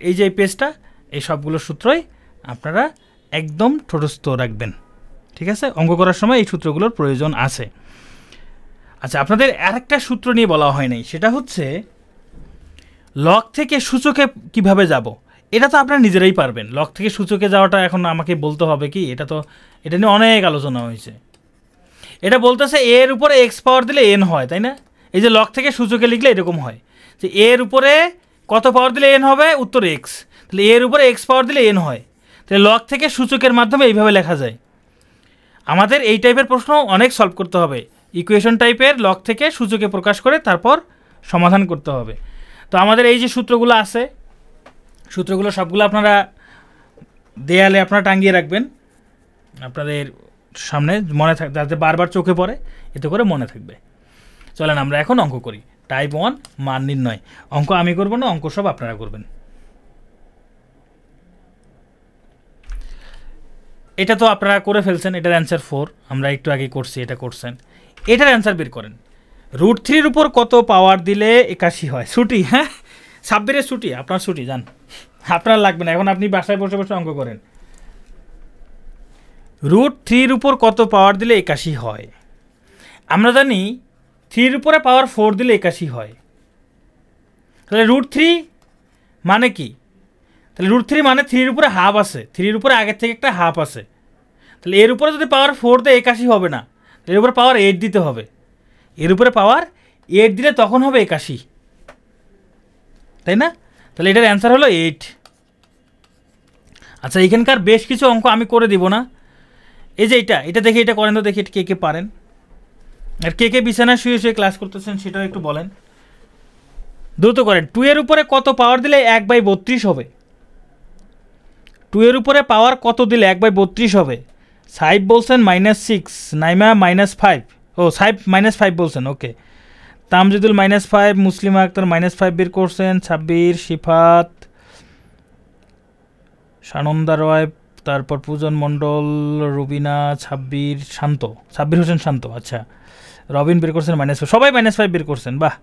এই যে পেজটা, এই সবগুলো সূত্রই আপনারা একদম ঠোঁটস্থ রাখবেন। ঠিক আছে, অঙ্ক করার সময় এই সূত্রগুলোর প্রয়োজন আছে। আচ্ছা, আপনাদের আরেকটা সূত্র নিয়ে বলা হয় নাই, সেটা হচ্ছে লগ থেকে সূচকে কিভাবে যাব। এটা তো আপনারা নিজেরাই পারবেন। লগ থেকে সূচকে যাওয়াটা এখন আমাকে বলতে হবে কি? এটা নিয়ে অনেক আলোচনা হয়েছে। এটা বলতেছে এর উপরে এক্স পাওয়ার দিলে এন হয়, তাই না? এই যে লগ থেকে সূচকে লিখলে এরকম হয় যে এর উপরে কত পাওয়ার দিলে এন হবে, উত্তর এক্স। তাহলে এর উপরে এক্স পাওয়ার দিলে এন হয়। তাহলে লগ থেকে সূচকের মাধ্যমে এইভাবে লেখা যায়। আমাদের এই টাইপের প্রশ্ন অনেক সলভ করতে হবে। ইকুয়েশন টাইপের লগ থেকে সূচকে প্রকাশ করে তারপর সমাধান করতে হবে। তো আমাদের এই যে সূত্রগুলো আছে, সূত্রগুলো সবগুলো আপনারা দেয়ালে আপনারা টাঙিয়ে রাখবেন আপনাদের সামনে, মনে থাক যাতে বারবার চোখে পড়ে, এতে করে মনে থাকবে। চলেন আমরা এখন অঙ্ক করি। টাইপ 1 মান নির্ণয়। অঙ্ক আমি করব না, অঙ্ক সব আপনারা করবেন। এটা তো আপনারা করে ফেলছেন, এটার অ্যান্সার 4, আমরা একটু আগে করছি, এটা করছেন। এটার অ্যান্সার বের করেন। √3 উপর কত পাওয়ার দিলে 81 হয়? ছুটি, হ্যাঁ, সাব্বিরের ছুটি, আপনার ছুটি, যান, আপনার লাগবে না। এখন আপনি বাসায় বসে বসে অঙ্ক করেন। √3 উপর কত পাওয়ার দিলে 81 হয়? আমরা জানি 3 উপরে পাওয়ার 4 দিলে 81 হয়। তাহলে √3 মানে কি? তাহলে √3 মানে 3 উপরে হাফ আছে, 3 উপরে আগের থেকে একটা হাফ আছে। তাহলে এর উপরে যদি পাওয়ার 4 দেয় 81 হবে না, এর উপরে পাওয়ার 8 দিতে হবে। এর উপরে পাওয়ার 8 দিলে তখন হবে 81, তাই না? তাহলে এটার অ্যান্সার হলো 8। আচ্ছা, এখানকার বেশ কিছু অঙ্ক আমি করে দিব না। এই যে এটা দেখে এটা করেন তো, দেখি কে কে পারেন। আর কে কে বিছানায় শুয়ে শুয়ে ক্লাস করতেছেন সেটাও একটু বলেন, দ্রুত করেন। 2 এর উপরে কত পাওয়ার দিলে 1/32 হবে? 2 এর উপরে পাওয়ার কত দিলে 1/32 হবে? সাইব বলছেন -6, নাইমা -5, ও সাইব -5 বলছেন। ওকে, তামজিদুল -5, মুসলিমা আক্তার -5 বের করছেন, সাব্বির, শিফাত, সানন্দা রয়, তারপর পূজন মণ্ডল, রুবিনা, সাব্বির হোসেন শান্ত। আচ্ছা, রবিন বের করছেন -5, সবাই -5 বের করছেন, বাহ,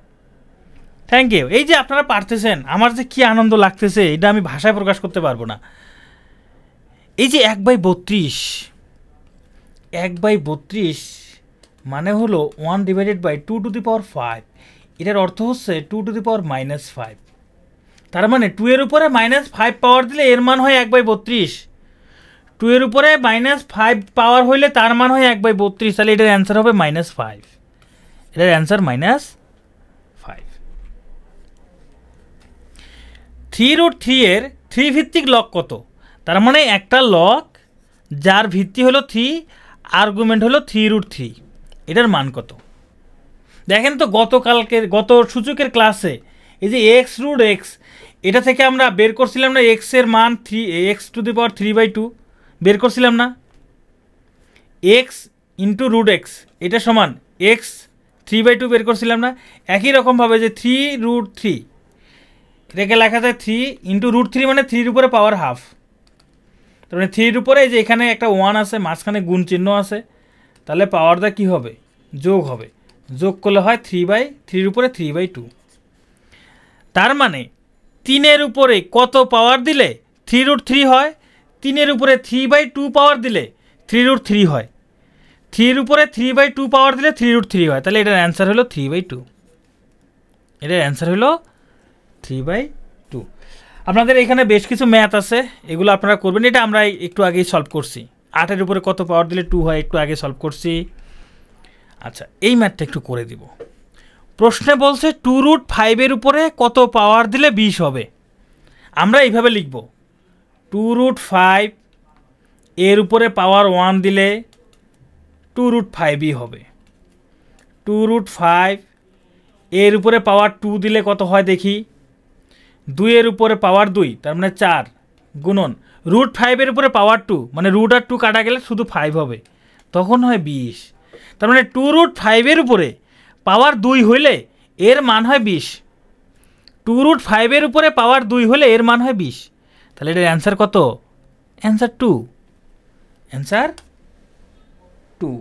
থ্যাংক ইউ। এই যে আপনারা পারতেছেন, আমার যে কী আনন্দ লাগতেছে, এটা আমি ভাষায় প্রকাশ করতে পারবো না। এই যে 1/32 মানে হলো 1/2^5। এটার অর্থ হচ্ছে 2^-5। তার মানে 2 এর উপরে -5 পাওয়ার দিলে এর মান হয় 1/32। 2 এর উপরে -5 পাওয়ার হইলে তার মান হয় 1/32। তাহলে এটার অ্যান্সার হবে -5। এটার অ্যান্সার -5। 3√3 এর 3 ভিত্তিক লগ কত? তার মানে একটা লগ যার ভিত্তি হলো 3, আর্গুমেন্ট হলো 3√3, এটার মান কত? দেখেন তো, গত সূচকের ক্লাসে এই যে x√x, এটা থেকে আমরা বের করছিলাম না x এর মান 3, x⁻³ বের করছিলাম না? x × √x এটা সমান x 3/2 বের করছিলাম না? একই রকমভাবে যে 3√3, এটাকে লেখা যায় 3 × √3 মানে 3 উপরে পাওয়ার হাফ। তার মানে 3 উপরে যে এখানে একটা 1 আছে, মাঝখানে গুণ চিহ্ন আছে, তাহলে পাওয়ারটা কি হবে, যোগ হবে, যোগ করলে হয় 3/3 উপরে 3/2। তার মানে 3-এর উপরে কত পাওয়ার দিলে 3√3 হয়, 3-এর উপরে 3/2 পাওয়ার দিলে 3√3 হয়, 3-এর উপরে 3/2 পাওয়ার দিলে 3√3 হয়। তাহলে এটার অ্যান্সার হলো 3/2। এটার অ্যান্সার হলো 3/2। আপনাদের এখানে বেশ কিছু ম্যাথ আছে, এগুলো আপনারা করবেন। এটা আমরা একটু আগেই সলভ করছি। 8-এর উপরে কত পাওয়ার দিলে 2 হয়, একটু আগে সলভ করছি। আচ্ছা, এই ম্যাথটা একটু করে দিব। প্রশ্নে বলছে 2√5-এর উপরে কত পাওয়ার দিলে 20 হবে। আমরা এইভাবে লিখব, 2√5 এর উপরে পাওয়ার 1 দিলে 2√5ই হবে। 2√5 এর উপরে পাওয়ার 2 দিলে কত হয় দেখি, 2-এর উপরে পাওয়ার 2, তার মানে 4 গুণন √5-এর উপরে পাওয়ার 2, মানে রুট আর 2 কাটা গেলে শুধু 5 হবে, তখন হয় 20। তার মানে 2√5-এর উপরে পাওয়ার 2 হইলে এর মান হয় 20। 2√5-এর উপরে পাওয়ার 2 হলে এর মান হয় 20। তাহলে এটার অ্যান্সার কত? অ্যান্সার 2। অ্যান্সার 2।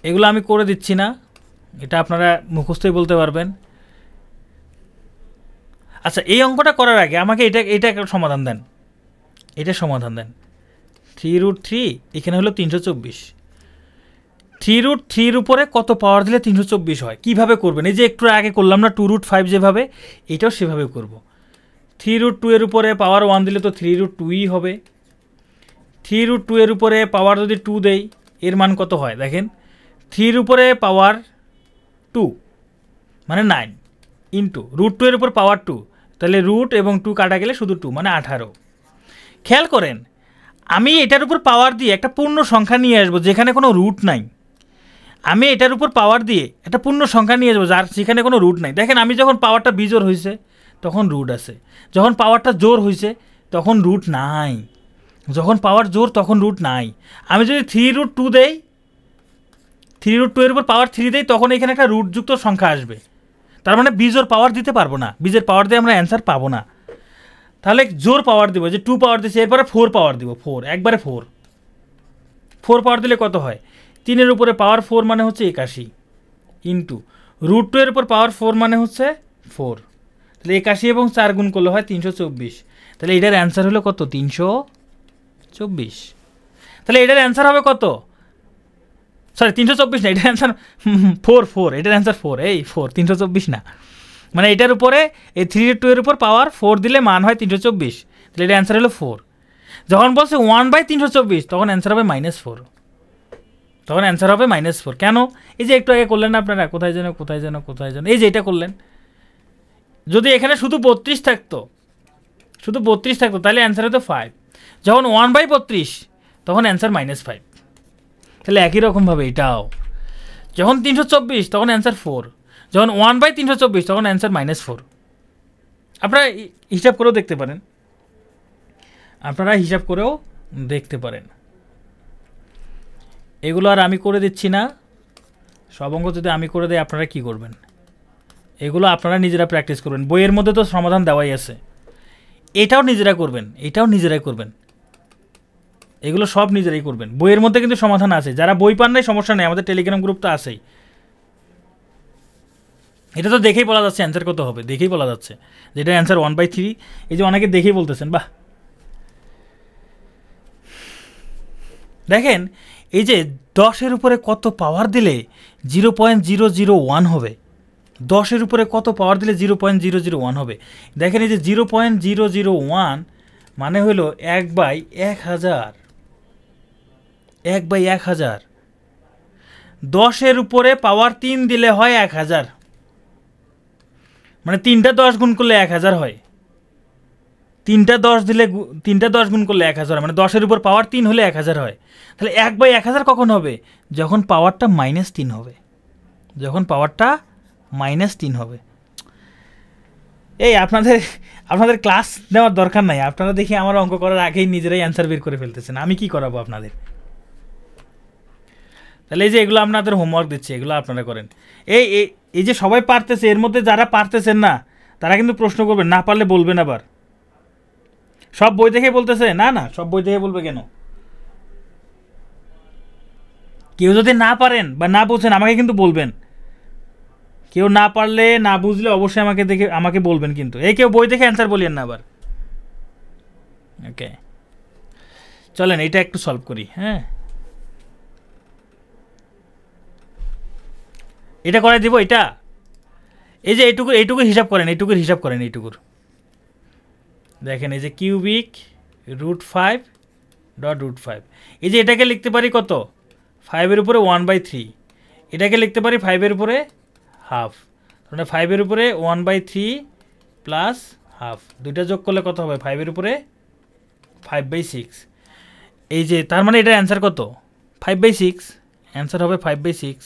এগুলো আমি করে দিচ্ছি না, এটা আপনারা মুখস্থই বলতে পারবেন। আচ্ছা, এই অঙ্কটা করার আগে আমাকে এটা সমাধান দেন, এটা সমাধান দেন। 3√3 এখানে হলো 324, 3√3-এর উপরে কত পাওয়ার দিলে 324 হয়, কিভাবে করবেন? এই যে একটু আগে করলাম না 2√5 যেভাবে, এটাও সেভাবে করব। 3√2-এর উপরে পাওয়ার 1 দিলে তো 3√2ই হবে। 3√2-এর উপরে পাওয়ার যদি 2 দেই, এর মান কত হয় দেখেন, 3-এর উপরে পাওয়ার 2 মানে 9 ইন্টু √2-এর উপর পাওয়ার 2, তাহলে রুট এবং 2 কাটা গেলে শুধু 2 মানে 18। খেয়াল করেন, আমি এটার উপর পাওয়ার দিয়ে একটা পূর্ণ সংখ্যা নিয়ে আসবো যেখানে কোনো রুট নাই। আমি এটার উপর পাওয়ার দিয়ে একটা পূর্ণ সংখ্যা নিয়ে আসবো যার যেখানে কোনো রুট নাই। দেখেন, আমি যখন পাওয়ারটা বিজোড় হয়েছে তখন রুট আছে, যখন পাওয়ারটা জোর হয়েছে তখন রুট নাই, যখন পাওয়ার জোর তখন রুট নাই। আমি যদি 3√2 দেই, 3√2-এর উপর পাওয়ার 3 দেই, তখন এখানে একটা রুটযুক্ত সংখ্যা আসবে। তার মানে বিজোড় পাওয়ার দিতে পারবো না, বিজোড় পাওয়ার দিয়ে আমরা অ্যান্সার পাবো না। তাহলে জোর পাওয়ার দিব, যে 2 পাওয়ার দিচ্ছে, এরপরে 4 পাওয়ার দিব, 4 একবারে 4 পাওয়ার দিলে কত হয়, 3-এর উপরে পাওয়ার 4 মানে হচ্ছে 81 ইন্টু √2-এর উপর পাওয়ার 4 মানে হচ্ছে 4, তাহলে 81 এবং 4 গুণ করলে হয় 324। তাহলে এটার অ্যান্সার হলো কত, 324। তাহলে এটার অ্যান্সার হবে কত, সরি 324 না, এটার অ্যান্সার 4, এটার অ্যান্সার 4, এই 4, 324 না। মানে এটার উপরে এই 3√2-এর উপর পাওয়ার 4 দিলে মান হয় 324, তাহলে এটার অ্যান্সার হলো 4। যখন বলছে 1/324 তখন অ্যান্সার হবে -4, তখন অ্যান্সার হবে -4। কেন? এই যে একটু আগে করলেন না আপনারা, কোথায় যেন এই যে এটা করলেন। যদি এখানে শুধু 32 থাকতো, তাহলে অ্যান্সার হতো 5। যখন 1/32 তখন অ্যান্সার -5। তাহলে একই রকমভাবে এটাও, যখন 324 তখন অ্যান্সার 4, যখন 1/324 তখন অ্যান্সার -4। আপনারা হিসাব করেও দেখতে পারেন, এগুলো আর আমি করে দিচ্ছি না। সব অঙ্ক যদি আমি করে দেই আপনারা কি করবেন, এগুলো আপনারা নিজেরা প্র্যাকটিস করবেন। বইয়ের মধ্যে তো সমাধান দেওয়াই আছে, এটাও নিজেরাই করবেন, এগুলো সব নিজেরাই করবেন। বইয়ের মধ্যে কিন্তু সমাধান আছে, যারা বই পান নাই সমস্যা নেই, আমাদের টেলিগ্রাম গ্রুপ তো আছেই। এটা তো দেখেই বলা যাচ্ছে অ্যান্সার কত হবে, দেখেই বলা যাচ্ছে যেটা অ্যান্সার 1/3। এই যে অনেকে দেখেই বলতেছেন, বাহ। দেখেন, এই যে 10-এর উপরে কত পাওয়ার দিলে 0.001 হবে, 10-এর উপরে কত পাওয়ার দিলে 0.001 হবে। দেখেন, এই যে 0.001 মানে হলো 1/1000, 1/1000। 10-এর উপরে পাওয়ার 3 দিলে হয় 1000, মানে 3টা 10 গুণ করলে 1000 হয়। 3টা 10 গুণ করলে 1000 হয়, মানে 10-এর উপর পাওয়ার 3 হলে 1000 হয়। তাহলে 1/1000 কখন হবে, যখন পাওয়ারটা -3 হবে, যখন পাওয়ারটা -3 হবে। এই আপনাদের ক্লাস নেওয়ার দরকার নাই, আপনারা দেখি আমার অঙ্ক করার আগেই নিজেরাই অ্যান্সার বের করে ফেলতেছেন, আমি কি করাবো আপনাদের। তাহলে এই যে এগুলো আপনাদের হোমওয়ার্ক দিচ্ছে, এগুলো আপনারা করেন। এই যে সবাই পারতেছে, এর মধ্যে যারা পারতেছেন না তারা কিন্তু প্রশ্ন করবেন, না পারলে বলবেন। আবার সব বই দেখে বলতেছে না, সব বই দেখে বলবে কেন, কেউ যদি না পারেন বা না বুঝেন আমাকে কিন্তু বলবেন, কেউ না পারলে না বুঝলে অবশ্যই আমাকে বলবেন কিন্তু। এই কেউ বই দেখে অ্যান্সার বলিয়েন না আবার। ওকে, চলেন এটা একটু সলভ করি। হ্যাঁ, এটা করাই দিব। এটা এই যে এইটুকুর হিসাব করেন, এইটুকুর দেখেন, এই যে কিউবিক √5 ডট √5, এই যে এটাকে লিখতে পারি কত, 5-এর উপরে 1/3, এটাকে লিখতে পারি 5-এর উপরে হাফ, মানে 5-এর উপরে 1/3 প্লাস হাফ, দুইটা যোগ করলে কত হবে, 5-এর উপরে 5/6। এই যে তার মানে এটার অ্যান্সার কত, 5/6, অ্যান্সার হবে 5/6।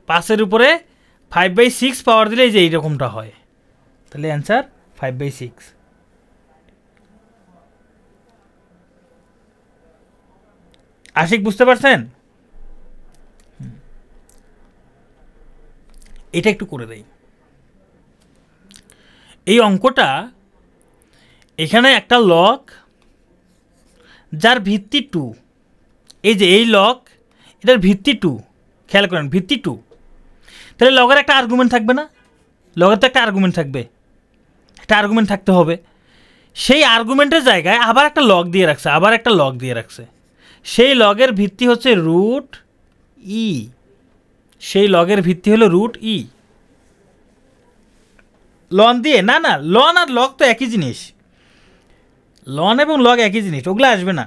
5-এর উপরে 5/6 পাওয়ার দিলে এই যে এইরকমটা হয়, তাহলে অ্যান্সার 5/6। আশিক বুঝতে পারছেন? এটা একটু করে দেই। এই অঙ্কটা এখানে একটা লগ যার ভিত্তি 2, এই যে এই লগ এটার ভিত্তি 2, খেয়াল করেন ভিত্তি 2, তাহলে লগের একটা আর্গুমেন্ট থাকবে না, লগের তো একটা আর্গুমেন্ট থাকবে, একটা আর্গুমেন্ট থাকতে হবে। সেই আর্গুমেন্টের জায়গায় আবার একটা লগ দিয়ে রাখছে, সেই লগের ভিত্তি হচ্ছে √e, সেই লগের ভিত্তি হলো √e। লন দিয়ে না, লন আর লগ তো একই জিনিস, লন এবং লগ একই জিনিস, ওগুলো আসবে না।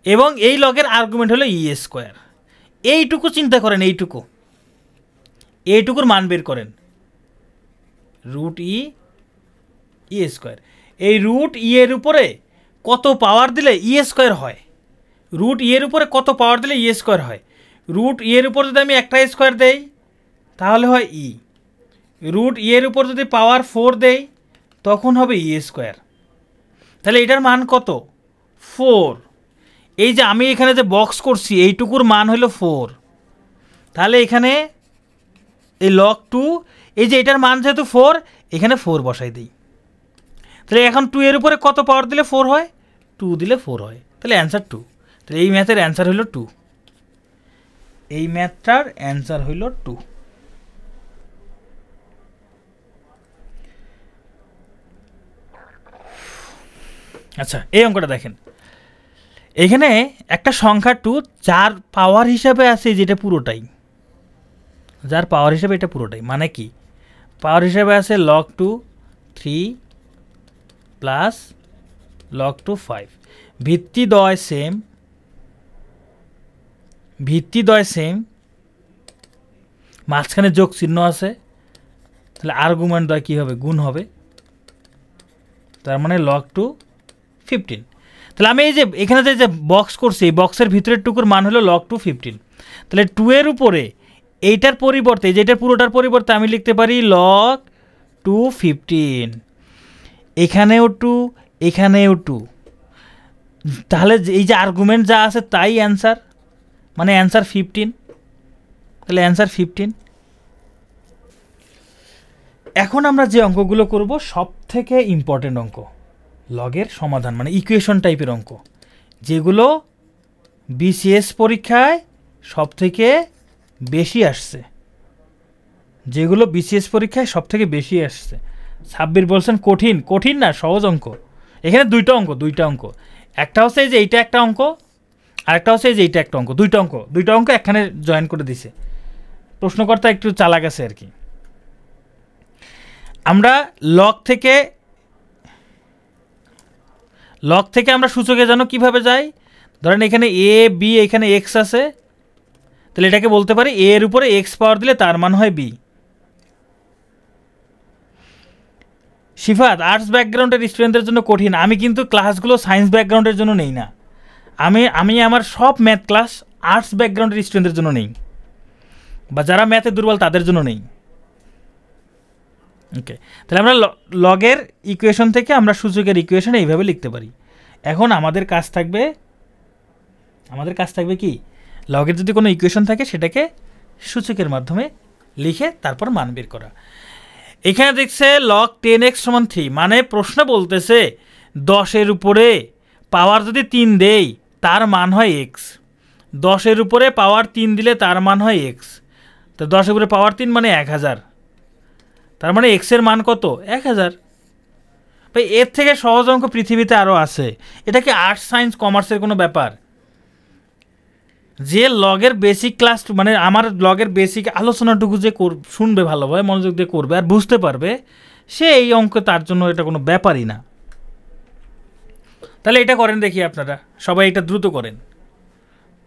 এবং এই লগের আর্গুমেন্ট হলো e²। এইটুকু চিন্তা করেন, এইটুকুর মান বের করেন, √e e²। এই √e এর উপরে কত পাওয়ার দিলে e² হয়, √e এর উপরে কত পাওয়ার দিলে e² হয়। √e এর উপর যদি আমি একটা স্কোয়ার দেই তাহলে হয় e, √e এর উপর যদি পাওয়ার 4 দেই তখন হবে e²। তাহলে এটার মান কত, 4। এই যে আমি এখানে যে বক্স করছি এইটুকুর মান হলো 4, তাহলে এখানে এই log 2, এই যে এটার মান যেহেতু 4, এখানে 4 বসাই দিই। তাহলে এখন 2 এর উপরে কত পাওয়ার দিলে 4 হয়, 2 দিলে 4 হয়, তাহলে অ্যান্সার 2। তাহলে এই ম্যাথের অ্যান্সার হইল 2, এই ম্যাথটার অ্যান্সার হইল 2। আচ্ছা, এই অঙ্কটা দেখেন, এখানে একটা সংখ্যা 2 যার পাওয়ার হিসাবে আছে যেটা পুরোটাই, যার পাওয়ার হিসাবে এটা পুরোটাই, মানে কি পাওয়ার হিসাবে আছে log 2 3 প্লাস log 2 5, ভিত্তি দয় সেম, মাঝখানে যোগ চিহ্ন আছে, তাহলে আর্গুমেন্ট দয় কী হবে, গুণ হবে, তার মানে log 2 15। তাহলে আমি এই যে এখানে যে বক্স করছি এই বক্সের ভিতরের টুকুর মান হলো log 2 15। তাহলে 2 এর উপরে এইটার পরিবর্তে, যেটার পুরোটার পরিবর্তে আমি লিখতে পারি log 2 15, এখানেও 2 এখানেও 2, তাহলে এই যে আর্গুমেন্ট যা আছে তাই অ্যান্সার, মানে অ্যান্সার 15, তাহলে অ্যান্সার 15। এখন আমরা যে অঙ্কগুলো করব সব থেকে ইম্পর্টেন্ট অঙ্ক, লগের সমাধান, মানে ইকুয়েশন টাইপের অঙ্ক, যেগুলো বিসিএস পরীক্ষায় সব থেকে বেশি আসছে, সাব্বির বলছেন কঠিন না, সহজ অঙ্ক। এখানে দুইটা অঙ্ক, একটা হচ্ছে এই যে এইটা একটা অঙ্ক, আর একটা হচ্ছে এই যে এইটা একটা অঙ্ক, দুইটা অঙ্ক এখানে জয়েন করে দিছে। প্রশ্নকর্তা একটু চালাক আছে আর কি। আমরা লগ থেকে আমরা সূচকে জানো কিভাবে যাই, ধরেন এখানে এ বি, এখানে এক্স আছে, তাহলে এটাকে বলতে পারি এ এর উপরে এক্স পাওয়ার দিলে তার মান হয় বি। শিফাত আর্টস ব্যাকগ্রাউন্ডের স্টুডেন্টদের জন্য কঠিন, আমি কিন্তু ক্লাসগুলো সায়েন্স ব্যাকগ্রাউন্ডের জন্য নেই না, আমি আমার সব ম্যাথ ক্লাস আর্টস ব্যাকগ্রাউন্ডের স্টুডেন্টদের জন্য নেই, বা যারা ম্যাথে দুর্বল তাদের জন্য নেই। ওকে, তাহলে আমরা লগের ইকুয়েশন থেকে আমরা সূচকের ইকুয়েশন এইভাবে লিখতে পারি। এখন আমাদের কাজ থাকবে কি, লগের যদি কোনো ইকুয়েশন থাকে সেটাকে সূচকের মাধ্যমে লিখে তারপর মান বের করা। এখানে দেখছে log 10x = 3, মানে প্রশ্ন বলতেছে 10 এর উপরে পাওয়ার যদি 3 দেই তার মান হয় x, 10-এর উপরে পাওয়ার 3 দিলে তার মান হয় এক্স। তো 10-এর উপরে পাওয়ার 3 মানে 1000, তার মানে এক্সের মান কত? 1000। ভাই এর থেকে সহজ অঙ্ক পৃথিবীতে আরও আছে। এটা কি আর্টস সায়েন্স কমার্সের কোনো ব্যাপার? যে লগের বেসিক ক্লাস, মানে আমার লগের বেসিক আলোচনাটুকু যে শুনবে ভালোভাবে, মনোযোগ দিয়ে করবে আর বুঝতে পারবে, সে এই অঙ্ক তার জন্য এটা কোনো ব্যাপারই না। তাহলে এটা করেন দেখি আপনারা সবাই, এটা দ্রুত করেন,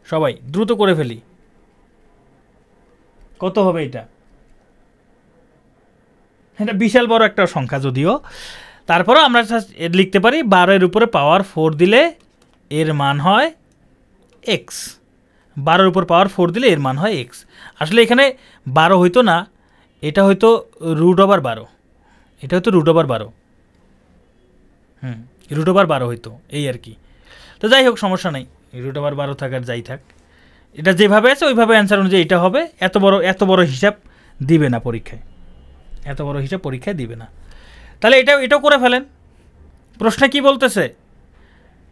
সবাই দ্রুত করে ফেলি। কত হবে এটা? এটা বিশাল বড় একটা সংখ্যা যদিও, তারপরেও আমরা লিখতে পারি 12-এর উপরে পাওয়ার 4 দিলে এর মান হয় এক্স। 12-এর উপর পাওয়ার 4 দিলে এর মান হয় এক্স। আসলে এখানে 12 হইতো না, এটা হয়তো √12, এটা হয়তো √12, √12 হইতো, এই আর কি। তো যাই হোক, সমস্যা নেই, √12 থাকার যাই থাক, এটা যেভাবে আছে ওইভাবে অ্যান্সার অনুযায়ী এটা হবে। এত বড় হিসাব দিবে না পরীক্ষায়, এত বড় হিসাব পরীক্ষায় দিবে না। তাহলে এটাও করে ফেলেন। প্রশ্নে কি বলতেছে?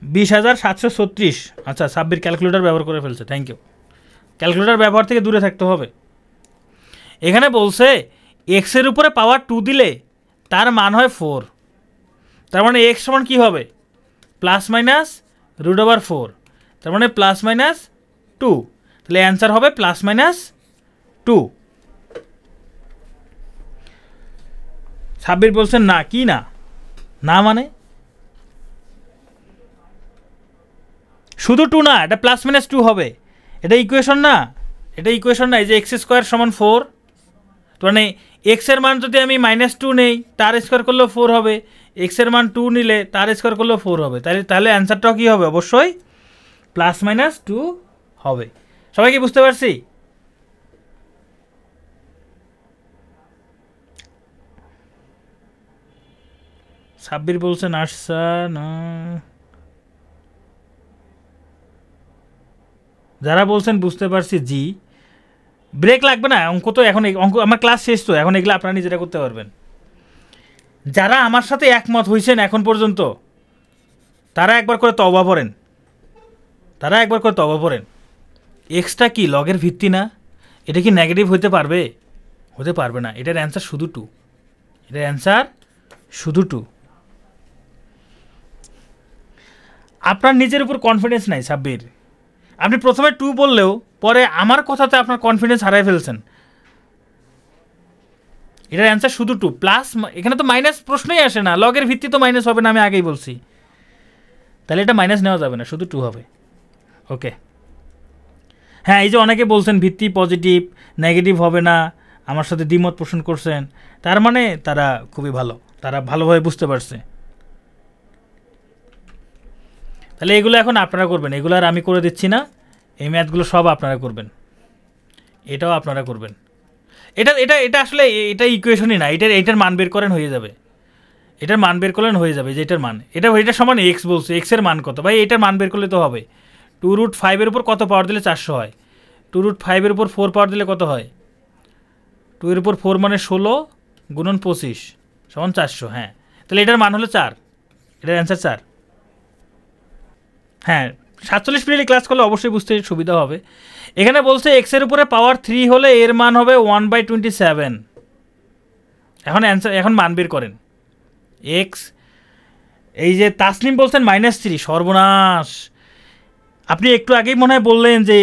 20,736। আচ্ছা, সাব্বির ক্যালকুলেটর ব্যবহার করে ফেলছে, থ্যাংক ইউ। ক্যালকুলেটর ব্যবহার থেকে দূরে থাকতে হবে। এখানে বলছে এক্সের উপরে পাওয়ার 2 দিলে তার মান হয় 4, তার মানে এক্স সমান কী হবে? প্লাস মাইনাস √4, তার মানে প্লাস মাইনাস 2, তাহলে অ্যান্সার হবে প্লাস মাইনাস 2। সাব্বির বলছেন না, কি না? না মানে শুধু 2 না, এটা প্লাস মাইনাস 2 হবে। এটা ইকুয়েশন না, এটা ইকুয়েশন না। এই যে x² সমান 4, মানে এক্সের মান যদি আমি -2 নেই, তার স্কোয়ার করলেও 4 হবে। এক্সের মান 2 নিলে তার স্কোয়ার করলেও 4 হবে। তাহলে অ্যান্সারটাও কী হবে? অবশ্যই প্লাস মাইনাস 2 হবে। সবাই কি বুঝতে পারছি? সাব্বির বলছেন আশা না, যারা বলছেন বুঝতে পারছি জি। ব্রেক লাগবে না, অঙ্ক তো এখন, অঙ্ক আমার ক্লাস শেষ তো, এখন এগুলো আপনারা নিজেরা করতে পারবেন। যারা আমার সাথে একমত হয়েছেন এখন পর্যন্ত, তারা একবার করে তওবা পড়েন, তারা একবার করে তওবা পড়েন। এক্সটা কি লগের ভিত্তি না? এটা কি নেগেটিভ হতে পারবে? হতে পারবে না। এটার অ্যান্সার শুধু 2, এটার অ্যান্সার শুধু 2। আপনার নিজের উপর কনফিডেন্স নাই সাব্বির। আপনি প্রথমে 2 বললেও পরে আমার কথাতে আপনার কনফিডেন্স হারাই ফেলছেন। এটার অ্যান্সার শুধু 2 প্লাস, এখানে তো মাইনাস প্রশ্নই আসে না, লগের ভিত্তি তো মাইনাস হবে না, আমি আগেই বলছি। তাহলে এটা মাইনাস নেওয়া যাবে না, শুধু 2 হবে। ওকে, হ্যাঁ, এই যে অনেকে বলছেন ভিত্তি পজিটিভ, নেগেটিভ হবে না, আমার সাথে দ্বিমত পোষণ করছেন, তার মানে তারা খুবই ভালো, তারা ভালোভাবে বুঝতে পারছে। তাহলে এগুলো এখন আপনারা করবেন, এগুলো আর আমি করে দিচ্ছি না, এই ম্যাথগুলো সব আপনারা করবেন, এটাও আপনারা করবেন। এটা এটা এটা আসলে এটা ইকুয়েশনই না, এটার মান বের করেন হয়ে যাবে, এটার মান বের করলেন হয়ে যাবে, যে এটার মান, এটার সমান এক্স বলছে, এক্সের মান কত ভাই? এটার মান বের করলে তো হবে 2√5-এর উপর কত পাওয়ার দিলে 400 হয়? 2√5-এর উপর 4 পাওয়ার দিলে কত হয়? 2-এর উপর 4 মানে 16 গুণন 25 সমান 400। হ্যাঁ, তাহলে এটার মান হলো 4, এটার অ্যান্সার 4। হ্যাঁ, 47 মিনিট ক্লাস করলে অবশ্যই বুঝতে সুবিধা হবে। এখানে বলছে এক্সের উপরে পাওয়ার 3 হলে এর মান হবে 1/27। এখন মান বের করেন। এক্স, এই যে তাসনিম বলছেন -3, সর্বনাশ। আপনি একটু আগেই মনে হয় বললেন যে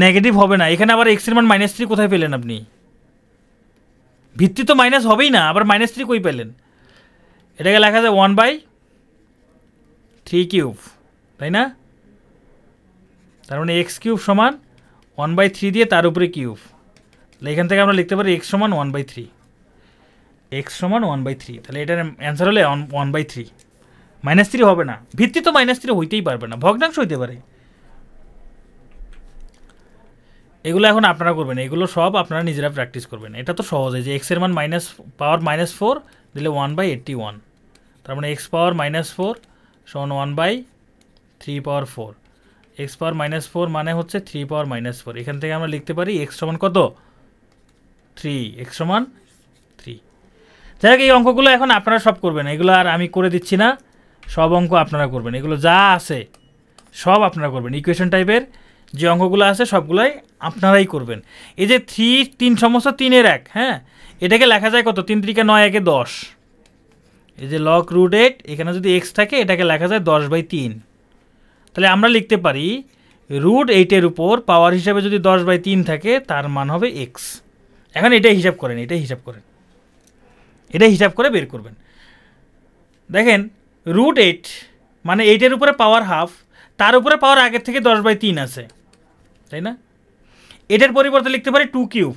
নেগেটিভ হবে না, এখানে আবার এক্সের মান -3 কোথায় পেলেন আপনি? ভিত্তি তো মাইনাস হবেই না, আবার -3 কই পেলেন? এটাকে লেখা যায় 1/3 তাই না? তার মানে x³ সমান 1/3 দিয়ে তার উপরে কিউব, তাহলে এখান থেকে আমরা লিখতে পারি x সমান 1/3, x সমান 1/3। তাহলে এটার অ্যান্সার হলে 1/3, -3 হবে না, ভিত্তি তো -3 হইতেই পারবে না, ভগ্নাংশ হইতে পারে। এগুলো এখন আপনারা করবেন, এগুলো সব আপনারা নিজেরা প্র্যাকটিস করবেন। এটা তো সহজ, যে এক্সের মান পাওয়ার -4 দিলে 1/81, তার মানে x পাওয়ার -4 সমান 1/3 পাওয়ার 4, x পাওয়ার -4 মানে হচ্ছে 3 পাওয়ার -4। এখান থেকে আমরা লিখতে পারি x সমান কত? 3, x সমান 3। যাই হোক, এই অঙ্কগুলো এখন আপনারা সব করবেন, এগুলো আর আমি করে দিচ্ছি না, সব অঙ্ক আপনারা করবেন, এগুলো যা আছে সব আপনারা করবেন। ইকুয়েশন টাইপের যে অঙ্কগুলো আছে সবগুলোই আপনারাই করবেন। এই যে 3 সমস্ত 3-এর 1, হ্যাঁ, এটাকে লেখা যায় কত? 3 3 9 1 10। এই যে লগ রুট 8, এখানে যদি এক্স থাকে এটাকে লেখা যায় 10/3। তাহলে আমরা লিখতে পারি রুট 8-এর উপর পাওয়ার হিসাবে যদি 10/3 থাকে তার মান হবে এক্স। এখন এটাই হিসাব করেন, এটাই হিসাব করে বের করবেন। দেখেন রুট 8 মানে 8-এর উপরে পাওয়ার হাফ, তার উপরে পাওয়ার আগের থেকে 10/3 আছে, তাই না? এটার পরিবর্তে লিখতে পারি 2³